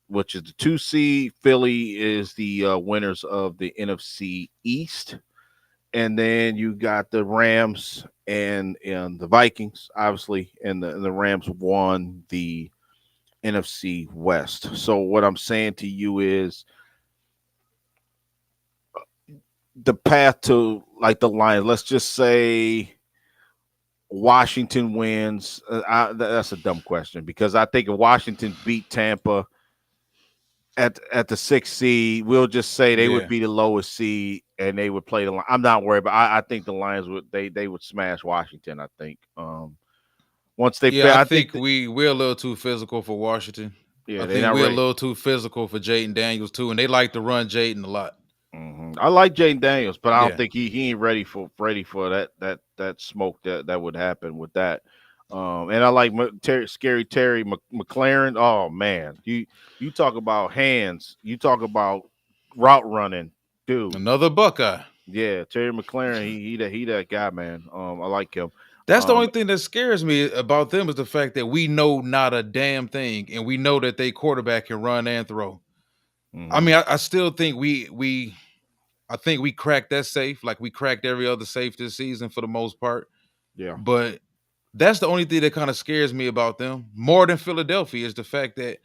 which is the two seed. Philly is the winners of the NFC East. And then you got the Rams and the Vikings, obviously, and the Rams won the NFC West. So what I'm saying to you is the path to like the Lions. Let's just say Washington wins. That's a dumb question because I think if Washington beat Tampa at the sixth seed, we'll just say they would Yeah. be the lowest seed and they would play the line. I'm not worried, but I think the Lions would they would smash Washington. I think once they Yeah, play, I I think think we're a little too physical for Washington. yeah I they're think not we're a ready. little too physical for Jaden Daniels too, and they like to run Jaden a lot. I like Jaden Daniels, but I don't Yeah. think he ain't ready for that smoke that would happen with that. And I like Scary Terry McLaren. Oh man, you talk about hands, you talk about route running, dude. Another Buckeye. Yeah, Terry McLaren, he that guy, man. I like him. That's the Um, only thing that scares me about them is the fact that we know not a damn thing, and we know that they quarterback can run and throw. I mhm, mean, I still think we I think we cracked that safe, like we cracked every other safe this season for the most part. yeah, But that's the only thing that kind of scares me about them more than Philadelphia is the fact that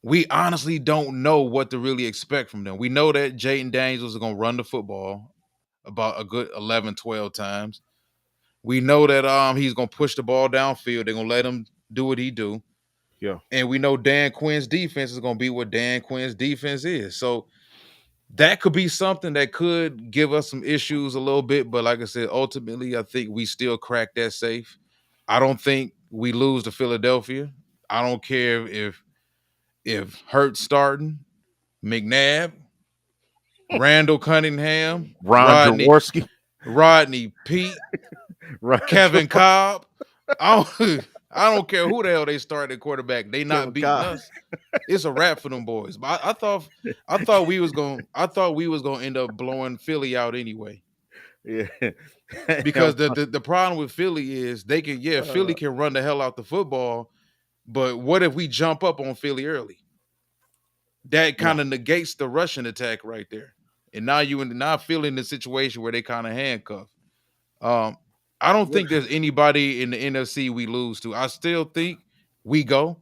we honestly don't know what to really expect from them. We know that Jaden Daniels is going to run the football about a good 11, 12 times. We know that he's going to push the ball downfield. They're going to let him do what he do. yeah. And we know Dan Quinn's defense is going to be what Dan Quinn's defense is. So that could be something that could give us some issues a little bit. But like I said, ultimately, I think we still crack that safe. I don't think we lose to Philadelphia. I don't care if Hurts starting, McNabb, Randall Cunningham, Ron Jaworski, Rodney Pete, Ron Kevin Jaworski, Cobb. I don't, I don't care who the hell they started at quarterback. They not Kevin beating Cobb. us. It's a wrap for them boys. But I thought we was gonna end up blowing Philly out anyway. Yeah, Because the problem with Philly is Philly uh, can run the hell out the football, but what if we jump up on Philly early? That yeah. kind of negates the Russian attack right there. And now now Philly in the situation where they kind of handcuffed. Um, I don't What think there's anybody in the NFC we lose to. I still think we go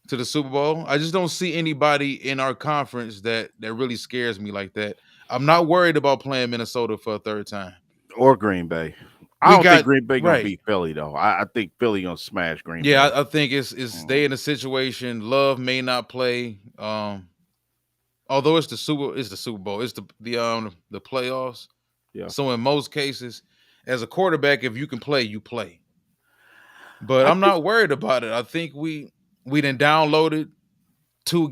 to the Super Bowl. I just don't see anybody in our conference that really scares me like that. I'm not worried about playing Minnesota for a third time. or Green Bay? I We don't think got Green Bay gonna right. beat Philly though. I think Philly gonna smash Green Yeah, Bay. I think it's Mm, they in a situation. Love may not play. Although it's the Super Bowl. It's the playoffs. yeah, So in most cases, as a quarterback, if you can play, you play. But I I'm think not worried about it. I think we done downloaded two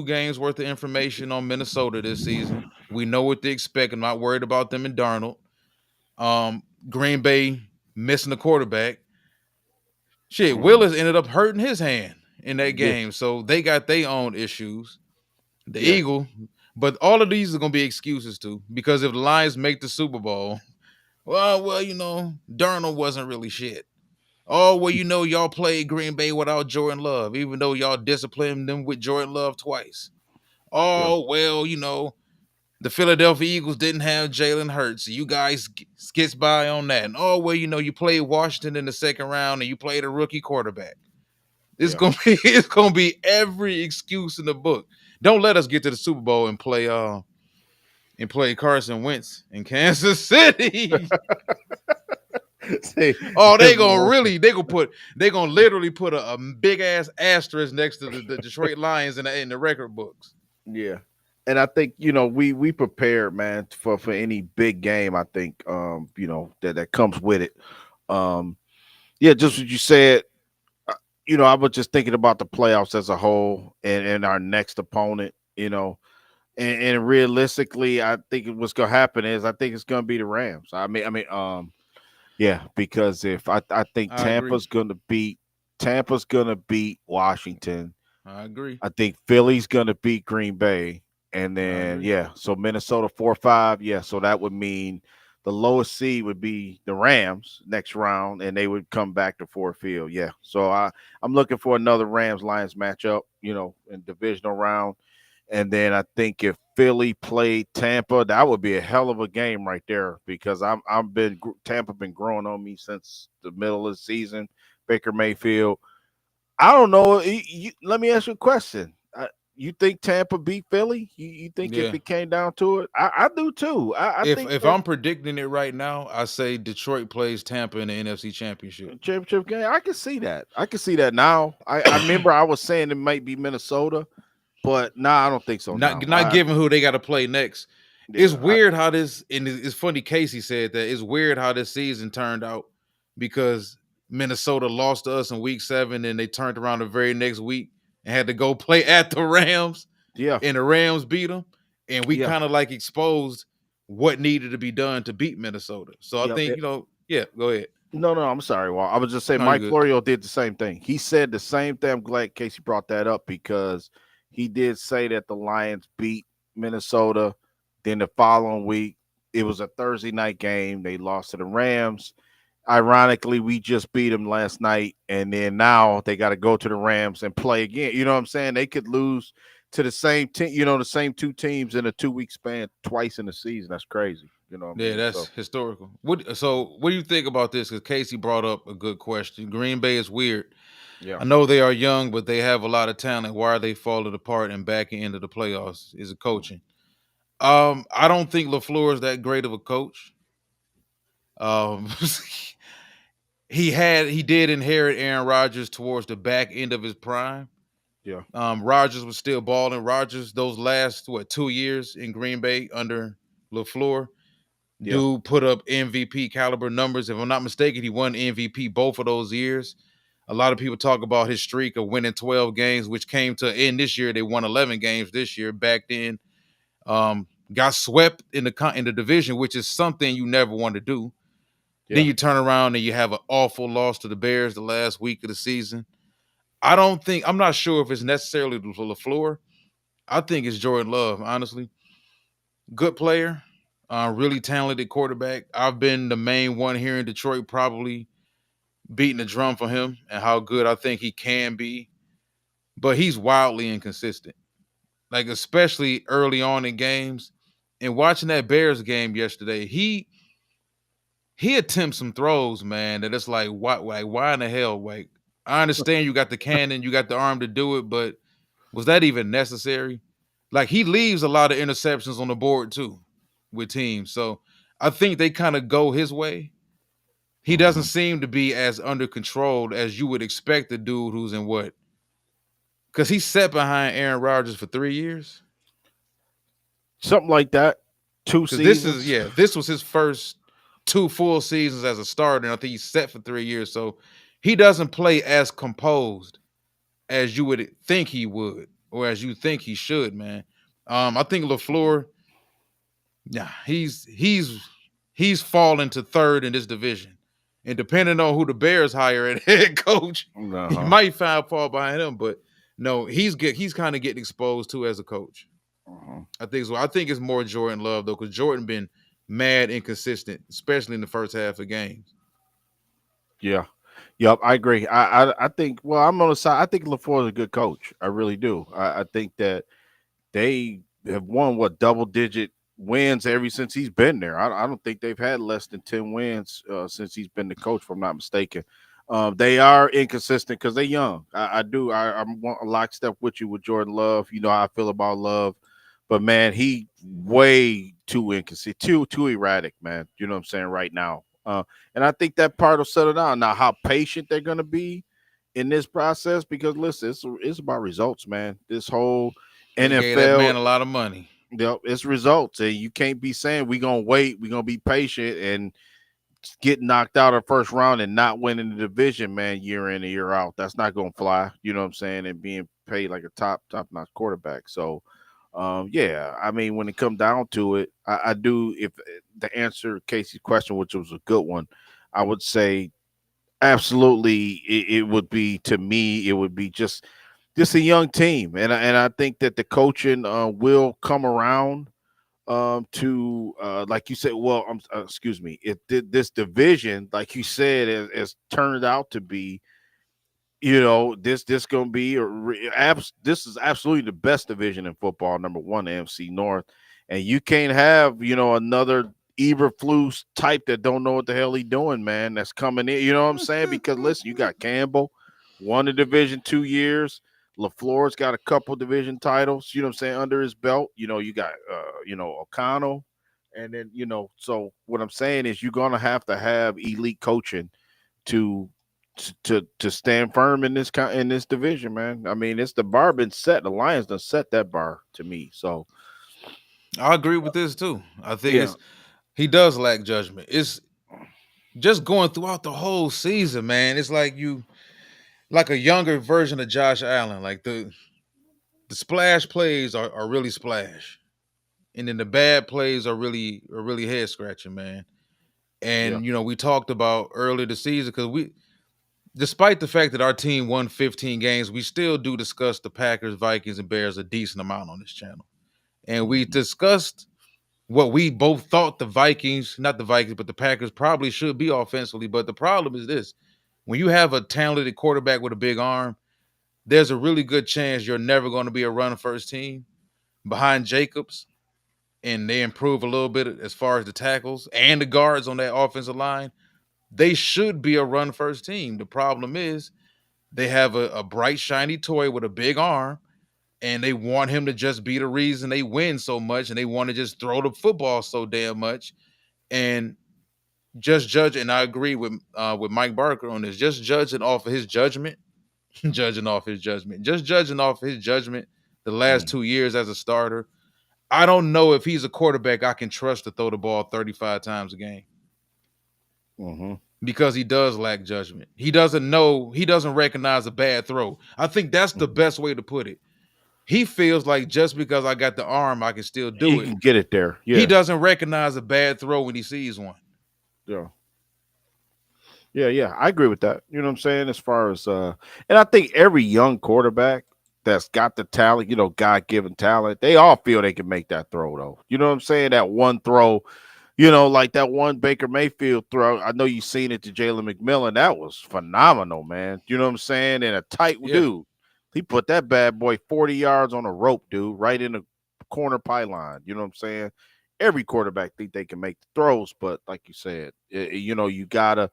games worth of information on Minnesota this season. We know what to expect. I'm not worried about them and Darnold. Green Bay missing the quarterback. Shit, mhm, Willis ended up hurting his hand in that yeah, game, so they got their own issues. The yeah, Eagle, but all of these are gonna be excuses too, because if the Lions make the Super Bowl, Darnold wasn't really shit. Oh, well, y'all played Green Bay without Jordan Love, even though y'all disciplined them with Jordan Love twice. yeah, Oh, well, The Philadelphia Eagles didn't have Jalen Hurts. So you guys skits by on that. And oh well, you played Washington in the second round and you played a rookie quarterback. It's Yeah. gonna be it's gonna be every excuse in the book. Don't let us get to the Super Bowl and play Carson Wentz in Kansas City. See, Oh, they gonna more. really they gonna literally put a big ass asterisk next to the Detroit Lions in the record books. Yeah. And I think, we prepared, man, for any big game, I think, that comes with it. Um, yeah, just what you said, uh, I was just thinking about the playoffs as a whole and our next opponent, and realistically, I think what's gonna happen is I think it's gonna be the Rams. Yeah, because if I think I agree. Tampa's gonna beat Washington. I agree. I think Philly's gonna beat Green Bay, and I then agree. yeah, so Minnesota 4-5. Yeah, so that would mean the lowest seed would be the Rams next round, and they would come back to Ford Field. Yeah, so I'm looking for another Rams Lions matchup, in divisional round, and then I think if Philly played Tampa, that would be a hell of a game right there because Tampa been growing on me since the middle of the season. Baker Mayfield. I don't know. Let me ask you a question. You think Tampa beat Philly? You think if Yeah. it came down to it? I do too. I think If that I'm predicting it right now, I say Detroit plays Tampa in the NFC Championship. championship game. I can see that. I can see that now. I remember I was saying it might be Minnesota, but nah, I don't think so now. Not given who they got to play next. It's Yeah, weird how this, and it's funny. Casey said that it's weird how this season turned out because Minnesota lost to us in week 7, and they turned around the very next week and had to go play at the Rams, yeah, and the Rams beat them, and we yeah, kind of like exposed what needed to be done to beat Minnesota. So I yeah. think yeah, go ahead. No, I'm sorry, Walt. I was just saying No, you Mike good. Florio did the same thing. He said the same thing. I'm glad Casey brought that up because he did say that the Lions beat Minnesota. Then the following week, it was a Thursday night game. They lost to the Rams. Ironically, we just beat them last night, and then now they got to go to the Rams and play again. You know what I'm saying? They could lose to the same team, the same two teams in a 2 week span twice in the season. That's crazy. You know what I Yeah, mean? that's So historical. What do you think about this? Because Casey brought up a good question. Green Bay is weird. yeah, I know they are young, but they have a lot of talent. Why are they falling apart and back end of the playoffs? Is it coaching? I don't think LaFleur is that great of a coach. Um, he did inherit Aaron Rodgers towards the back end of his prime. yeah, Rodgers was still balling. Rodgers those last 2 years in Green Bay under LaFleur, yeah, dude put up MVP caliber numbers. If I'm not mistaken, he won MVP both of those years. A lot of people talk about his streak of winning 12 games, which came to end this year. They won 11 games this year. Back then, got swept in the division, which is something you never want to do. Then yeah. you turn around and you have an awful loss to the Bears the last week of the season. I'm not sure if it's necessarily LaFleur. I think it's Jordan Love, honestly. Good player, really talented quarterback. I've been the main one here in Detroit, probably beating the drum for him and how good I think he can be. But he's wildly inconsistent, like especially early on in games. And watching that Bears game yesterday, he attempts some throws, man. That it's why in the hell? Like, I understand you got the cannon, you got the arm to do it, but was that even necessary? Like, he leaves a lot of interceptions on the board too with teams. So I think they kind of go his way. He doesn't Mhm. seem to be as under control as you would expect a dude who's in what? Because he sat behind Aaron Rodgers for 3 years. Something like that. Two Because seasons. this was his first 2 full seasons as a starter, and I think he's set for 3 years. So he doesn't play as composed as you would think he would, or as you think he should, man. I think LaFleur, yeah, he's fallen to third in this division. And depending on who the Bears hire at head coach, he Uh-huh. might fall behind him. But no, he's kind of getting exposed too as a coach. Uh-huh. I think so. I think it's more Jordan Love though, because Jordan been mad inconsistent, especially in the first half of games. Yeah. Yep, I agree. I think well, I'm on the side. I think LaFleur is a good coach. I really do. I think that they have won what double digit wins ever since he's been there. I don't think they've had less than 10 wins since he's been the coach, if I'm not mistaken. They are inconsistent because they're young. I do. I'm a lockstep with you with Jordan Love. You know how I feel about Love, but man, he way too inconsistent, too erratic, man. You know what I'm saying right now. And I think that part will settle down. Now, how patient they're gonna be in this process, because listen, it's about results, man. This whole They gave that NFL, man a lot of money. yep, it's results, and you can't be saying we're gonna wait, we're gonna be patient, and get knocked out of first round and not winning the division, man, year in and year out. That's not gonna fly. You know what I'm saying? And being paid like a top notch quarterback. So, yeah, I mean, when it comes down to it, I do. If the answer Casey's question, which was a good one, I would say absolutely. It would be, to me, it would be just a young team, and I think that the coaching will come around to like you said. Well, excuse me. It did this division, like you said, has turned out to be. This gonna be this is absolutely the best division in football. Number one, the NFC North, and you can't have another Eberflus type that don't know what the hell he doing, man. That's coming in. You know what I'm saying? Because listen, you got Campbell, won the division 2 years. LaFleur's got a couple division titles. You know what I'm saying, under his belt. You got O'Connell, and then So what I'm saying is, you're gonna have to have elite coaching to to stand firm in in this division, man. I mean, it's the bar been set. The Lions done set that bar to me. So I agree with this too. I think yeah, it's he does lack judgment. It's just going throughout the whole season, man. It's like you like a younger version of Josh Allen. Like the splash plays are really splash. And then the bad plays are really head scratching, man. yeah, And we talked about earlier the season because despite the fact that our team won 15 games, we still do discuss the Packers, Vikings, and Bears a decent amount on this channel. And we hmm discussed what we both thought the Vikings, not the Vikings, but the Packers probably should be offensively. But the problem is this: when you have a talented quarterback with a big arm, there's a really good chance you're never going to be a run first team behind Jacobs, and they improve a little bit as far as the tackles and the guards on that offensive line. They should be a run first team. The problem is they have a bright, shiny toy with a big arm, and they want him to just be the reason they win so much, and they want to just throw the football so damn much. And just judge, and I agree with Mike Barker on this, just judging off of his judgment, just judging off his judgment the last hmm 2 years as a starter. I don't know if he's a quarterback I can trust to throw the ball 35 times a game hmm because he does lack judgment. He doesn't recognize a bad throw. I think that's the hmm best way to put it. He feels like just because I got the arm, I can still do you it. can get it there. He Yeah, doesn't recognize a bad throw when he sees one. yeah, yeah. I agree with that. You know what I'm saying? As far as and I think every young quarterback that's got the talent, God given talent, they all feel they can make that throw though. You know what I'm saying? That one throw. Like that one Baker Mayfield throw. I know you seen it to Jalen McMillan. That was phenomenal, man. You know what I'm saying? And a tight Yeah. dude. He put that bad boy 40 yards on a rope, dude, right in the corner pylon. You know what I'm saying? Every quarterback think they can make the throws, but like you said, you gotta.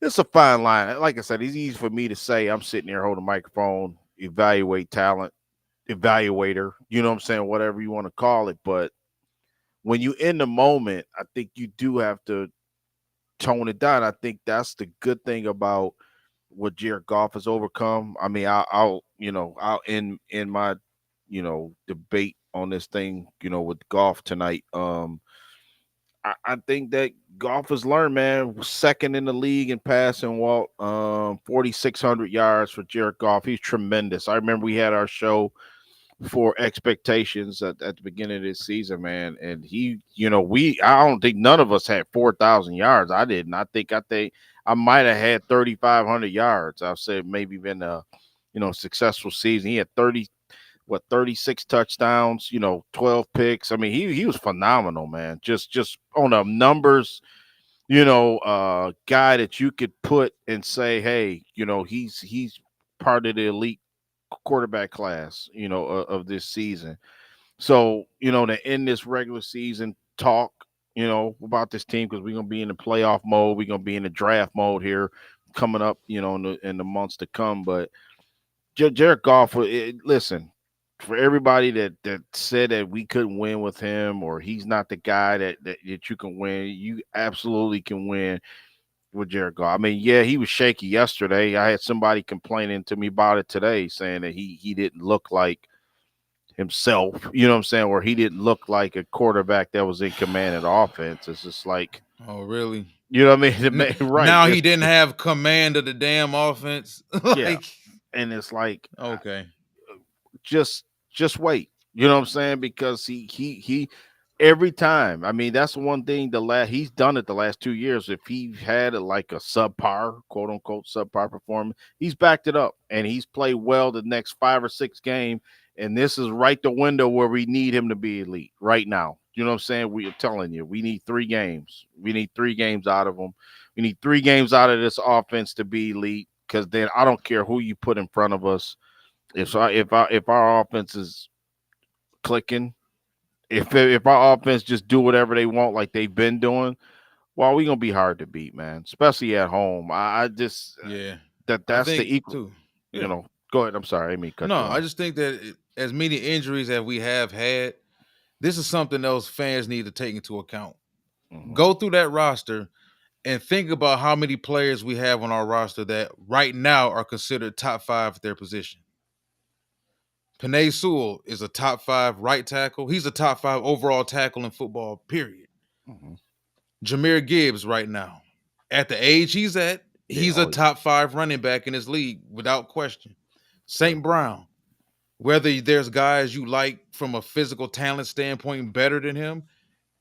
It's a fine line. Like I said, it's easy for me to say. I'm sitting here holding a microphone, evaluate talent, evaluator. You know what I'm saying? Whatever you want to call it, but when you in the moment, I think you do have to tone it down. I think that's the good thing about what Jared Goff has overcome. I mean, I'll in my debate on this thing, with Goff tonight. I think that Goff has learned, man. Second in the league in passing, Walt. 4,600 yards for Jared Goff. He's tremendous. I remember we had our show for expectations at the beginning of this season, man. And I don't think none of us had 4,000 yards. I didn't. I think I might have had 3,500 yards. I've said maybe been a successful season. He had 36 touchdowns, 12 picks. I mean, he was phenomenal, man. Just on the numbers, guy that you could put and say, hey, he's part of the elite quarterback class, of this season. So, to end this regular season talk, about this team, because we're gonna be in the playoff mode, we're gonna be in the draft mode here coming up, in the months to come. But Jared Goff, listen, for everybody that said that we couldn't win with him, or he's not the guy that you can win, you absolutely can win with Jared Goff. I mean, yeah, he was shaky yesterday. I had somebody complaining to me about it today, saying that he didn't look like himself, you know what I'm saying, or he didn't look like a quarterback that was in command of the offense. It's just like, Oh, really? you know what I mean? Right. Now he It's didn't have command of the damn offense. yeah. Like, And it's like, okay. just just wait. You know what I'm saying? Because he every time. I mean, that's one thing he's done it the last 2 years. If he had like a subpar, quote unquote subpar performance, he's backed it up and he's played well the next 5 or 6 games. And this is right the window where we need him to be elite right now. You know what I'm saying? We are telling you, we need 3 games. We need 3 games out of them. We need 3 games out of this offense to be elite. Because then I don't care who you put in front of us. If our offense is clicking, if our offense just do whatever they want like they've been doing, well, we gonna be hard to beat, man. Especially at home. I just Yeah. I that's the think equal. too. You Yeah. know. Go ahead. I'm sorry, I didn't mean to cut No, you I off. just think that as many injuries as we have had, this is something else fans need to take into account. Hmm. Go through that roster and think about how many players we have on our roster that right now are considered top 5 at their position. Penei Sewell is a top 5 right tackle. He's a top 5 overall tackle in football, period. Hmm. Jahmyr Gibbs right now, at the age he's at, Yeah. he's a Oh yeah. top 5 running back in his league without question. Yeah. St. Brown, whether there's guys you like from a physical talent standpoint better than him,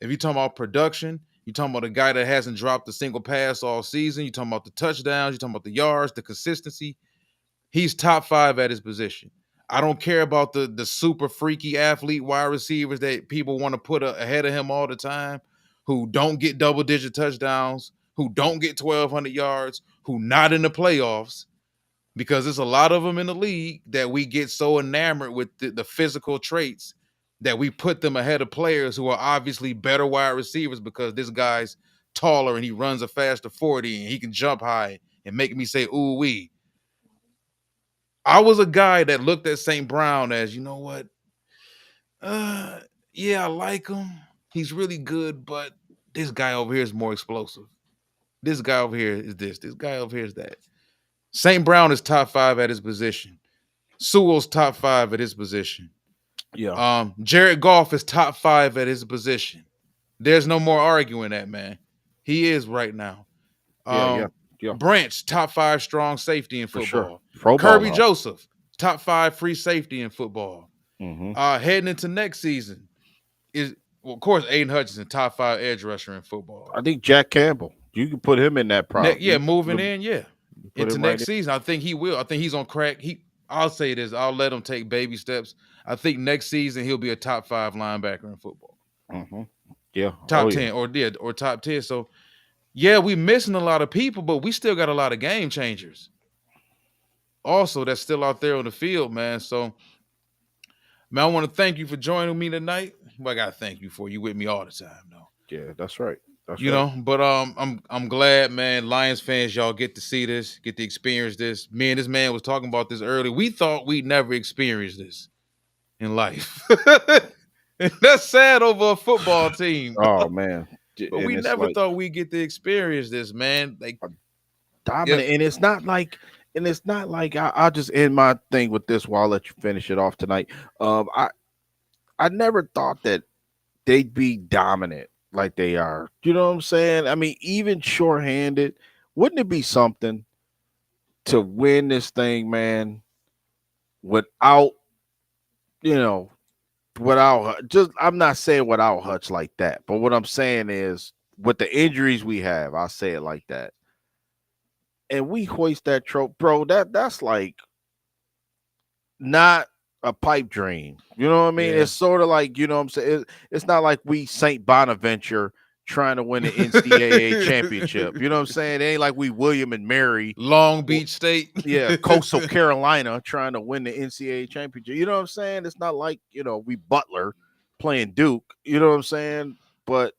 if you're talking about production, you're talking about a guy that hasn't dropped a single pass all season, you're talking about the touchdowns, you're talking about the yards, the consistency, he's top 5 at his position. I don't care about the super freaky athlete wide receivers that people want to put ahead of him all the time, who don't get double digit touchdowns, who don't get 1,200 yards, who not in the playoffs, because there's a lot of them in the league that we get so enamored with the physical traits that we put them ahead of players who are obviously better wide receivers because this guy's taller and he runs a faster 40 and he can jump high and make me say, ooh, wee. I was a guy that looked at St. Brown as, you know what? Uh, yeah, I like him. He's really good, but this guy over here is more explosive. This guy over here is this. This guy over here is that. St. Brown is top 5 at his position. Sewell's top 5 at his position. Yeah. Jared Goff is top 5 at his position. There's no more arguing that, man. He is right now. Yeah. Yeah. Yeah. Branch, top 5 strong safety in For sure. football. Pro Kirby Bowler. Joseph, top 5 free safety in football. Hmm. Heading into next season is, well, of course, Aiden Hutchinson, top 5 edge rusher in football. I think Jack Campbell. You can put him in that prop. Yeah, You can moving in, yeah, put into him right next in. season. I think he will. I think he's on crack. I'll say this. I'll let him take baby steps. I think next season he'll be a top 5 linebacker in football, Hmm. Yeah. Oh top yeah. 10 or top 10. So yeah, we missing a lot of people, but we still got a lot of game changers. Also, that's still out there on the field, man. So, man, I want to thank you for joining me tonight. Well, I gotta thank you for you with me all the time, though. Yeah. That's right. That's You right. know, but I'm glad, man. Lions fans, y'all get to see this, get to experience this. Me and this man was talking about this earlier. We thought we'd never experience this in life. And that's sad over a football team. Oh man. But And we it's never like thought we'd get to experience this, man. Like, dominant. if And it's not like I'll just end my thing with this while I'll let you finish it off tonight. I never thought that they'd be dominant like they are. You know what I'm saying? I mean, even shorthanded, wouldn't it be something to win this thing, man, without, you know, without just I'm not saying without Hutch like that, but what I'm saying is with the injuries we have, I'll say it like that. And we hoist that trophy, bro. That's like not a pipe dream. You know what I mean? yeah. It's sort of like, you know what I'm saying? It's not like we St. Bonaventure trying to win the NCAA championship. You know what I'm saying? It ain't like we William and Mary, Long or- Beach State. yeah, Coastal Carolina trying to win the NCAA championship. You know what I'm saying? It's not like, we Butler. playing Duke. You know what I'm saying? But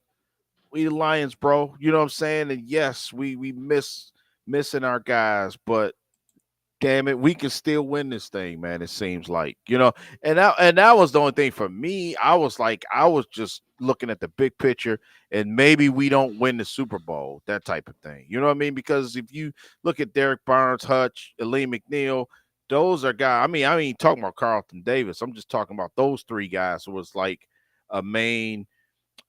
we the Lions, bro. You know what I'm saying? And yes, we missing our guys, but damn it, we can still win this thing, man. It seems like, and that was the only thing for me. I was just looking at the big picture, and maybe we don't win the Super Bowl, that type of thing. You know what I mean? Because if you look at Derek Barnes, Hutch, Elaine McNeil, those are guys. I mean, talking about Carlton Davis. I'm just talking about those three guys. Who was like a main,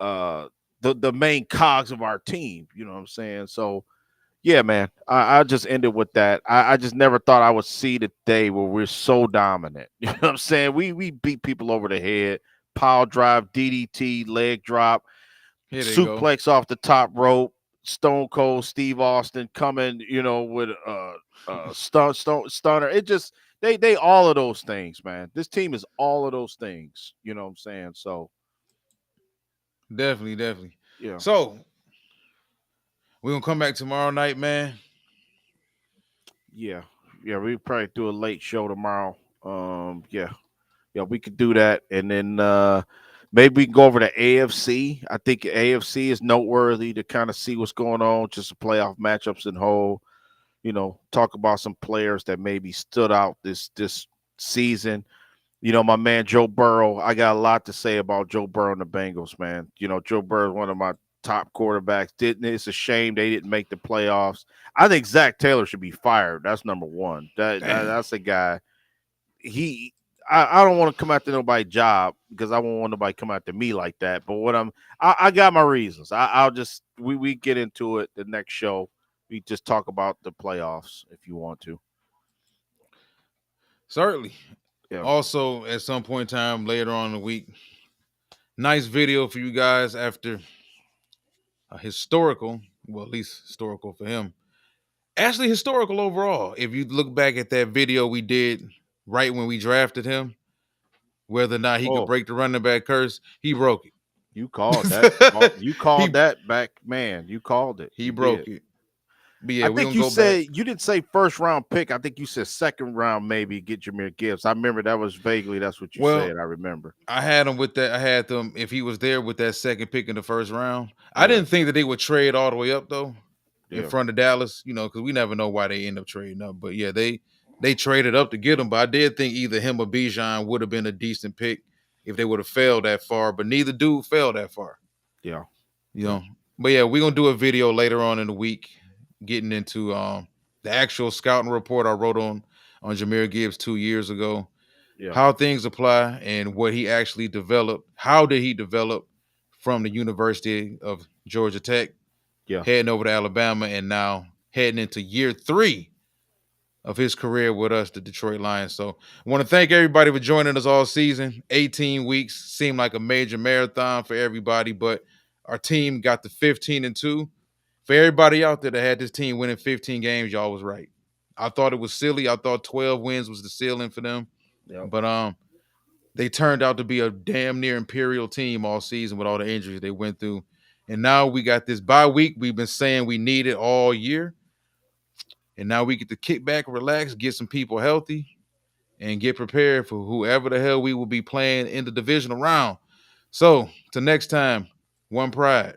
uh, the main cogs of our team. You know what I'm saying? So yeah, man. I just ended with that. I just never thought I would see the day where we're so dominant. You know what I'm saying? We beat people over the head, pile drive, DDT, leg drop, Here they go. suplex off the top rope, Stone Cold Steve Austin coming, with stunner. It just they all of those things, man. This team is all of those things. You know what I'm saying? So Definitely, definitely. yeah, So we're gonna come back tomorrow night, man. yeah, yeah. We probably do a late show tomorrow. Yeah. Yeah, we could do that, and then maybe we can go over to AFC. I think AFC is noteworthy to kind of see what's going on, just the playoff matchups in whole. Talk about some players that maybe stood out this season. My man Joe Burrow. I got a lot to say about Joe Burrow and the Bengals, man. Joe Burrow is one of my top quarterbacks. It's a shame they didn't make the playoffs. I think Zach Taylor should be fired. That's number one. Damn. That's a guy he I don't want to come after nobody's job because I won't want nobody come after me like that. But I got my reasons. I'll just we get into it the next show. We just talk about the playoffs if you want to. Certainly. Yeah. Also, at some point in time later on in the week, nice video for you guys after a historical, well, at least historical for him. Actually, historical overall. If you look back at that video we did right when we drafted him, whether or not he could Oh, break the running back curse, he broke you called that. it. You called he that back, man. You called it. he You did. broke it. But yeah, I we're think gonna you go back. said you didn't say first round pick. I think you said second round maybe get Jameer Gibbs. I remember that was vaguely that's what you Well, said. I remember. I had him with that. I had them if he was there with that second pick in the first round. I Yeah. didn't think that they would trade all the way up though, in Yeah. front of Dallas. Because we never know why they end up trading up. But yeah, they traded up to get him. But I did think either him or Bijan would have been a decent pick if they would have failed that far. But neither dude fell that far. Yeah. You Yeah. know. But yeah, we're gonna do a video later on in the week, getting into the actual scouting report I wrote on Jameer Gibbs 2 years ago, Yeah. how things apply and what he actually developed. How did he develop from the University of Georgia Tech, Yeah. heading over to Alabama, and now heading into year 3 of his career with us, the Detroit Lions. So I want to thank everybody for joining us all season. 18 weeks seemed like a major marathon for everybody, but our team got to 15-2. For everybody out there that had this team winning 15 games, y'all was right. I thought it was silly. I thought 12 wins was the ceiling for them. Yeah. But they turned out to be a damn near imperial team all season with all the injuries they went through. And now we got this bye week we've been saying we needed all year. And now we get to kick back, relax, get some people healthy, and get prepared for whoever the hell we will be playing in the divisional round. So, till next time, one pride.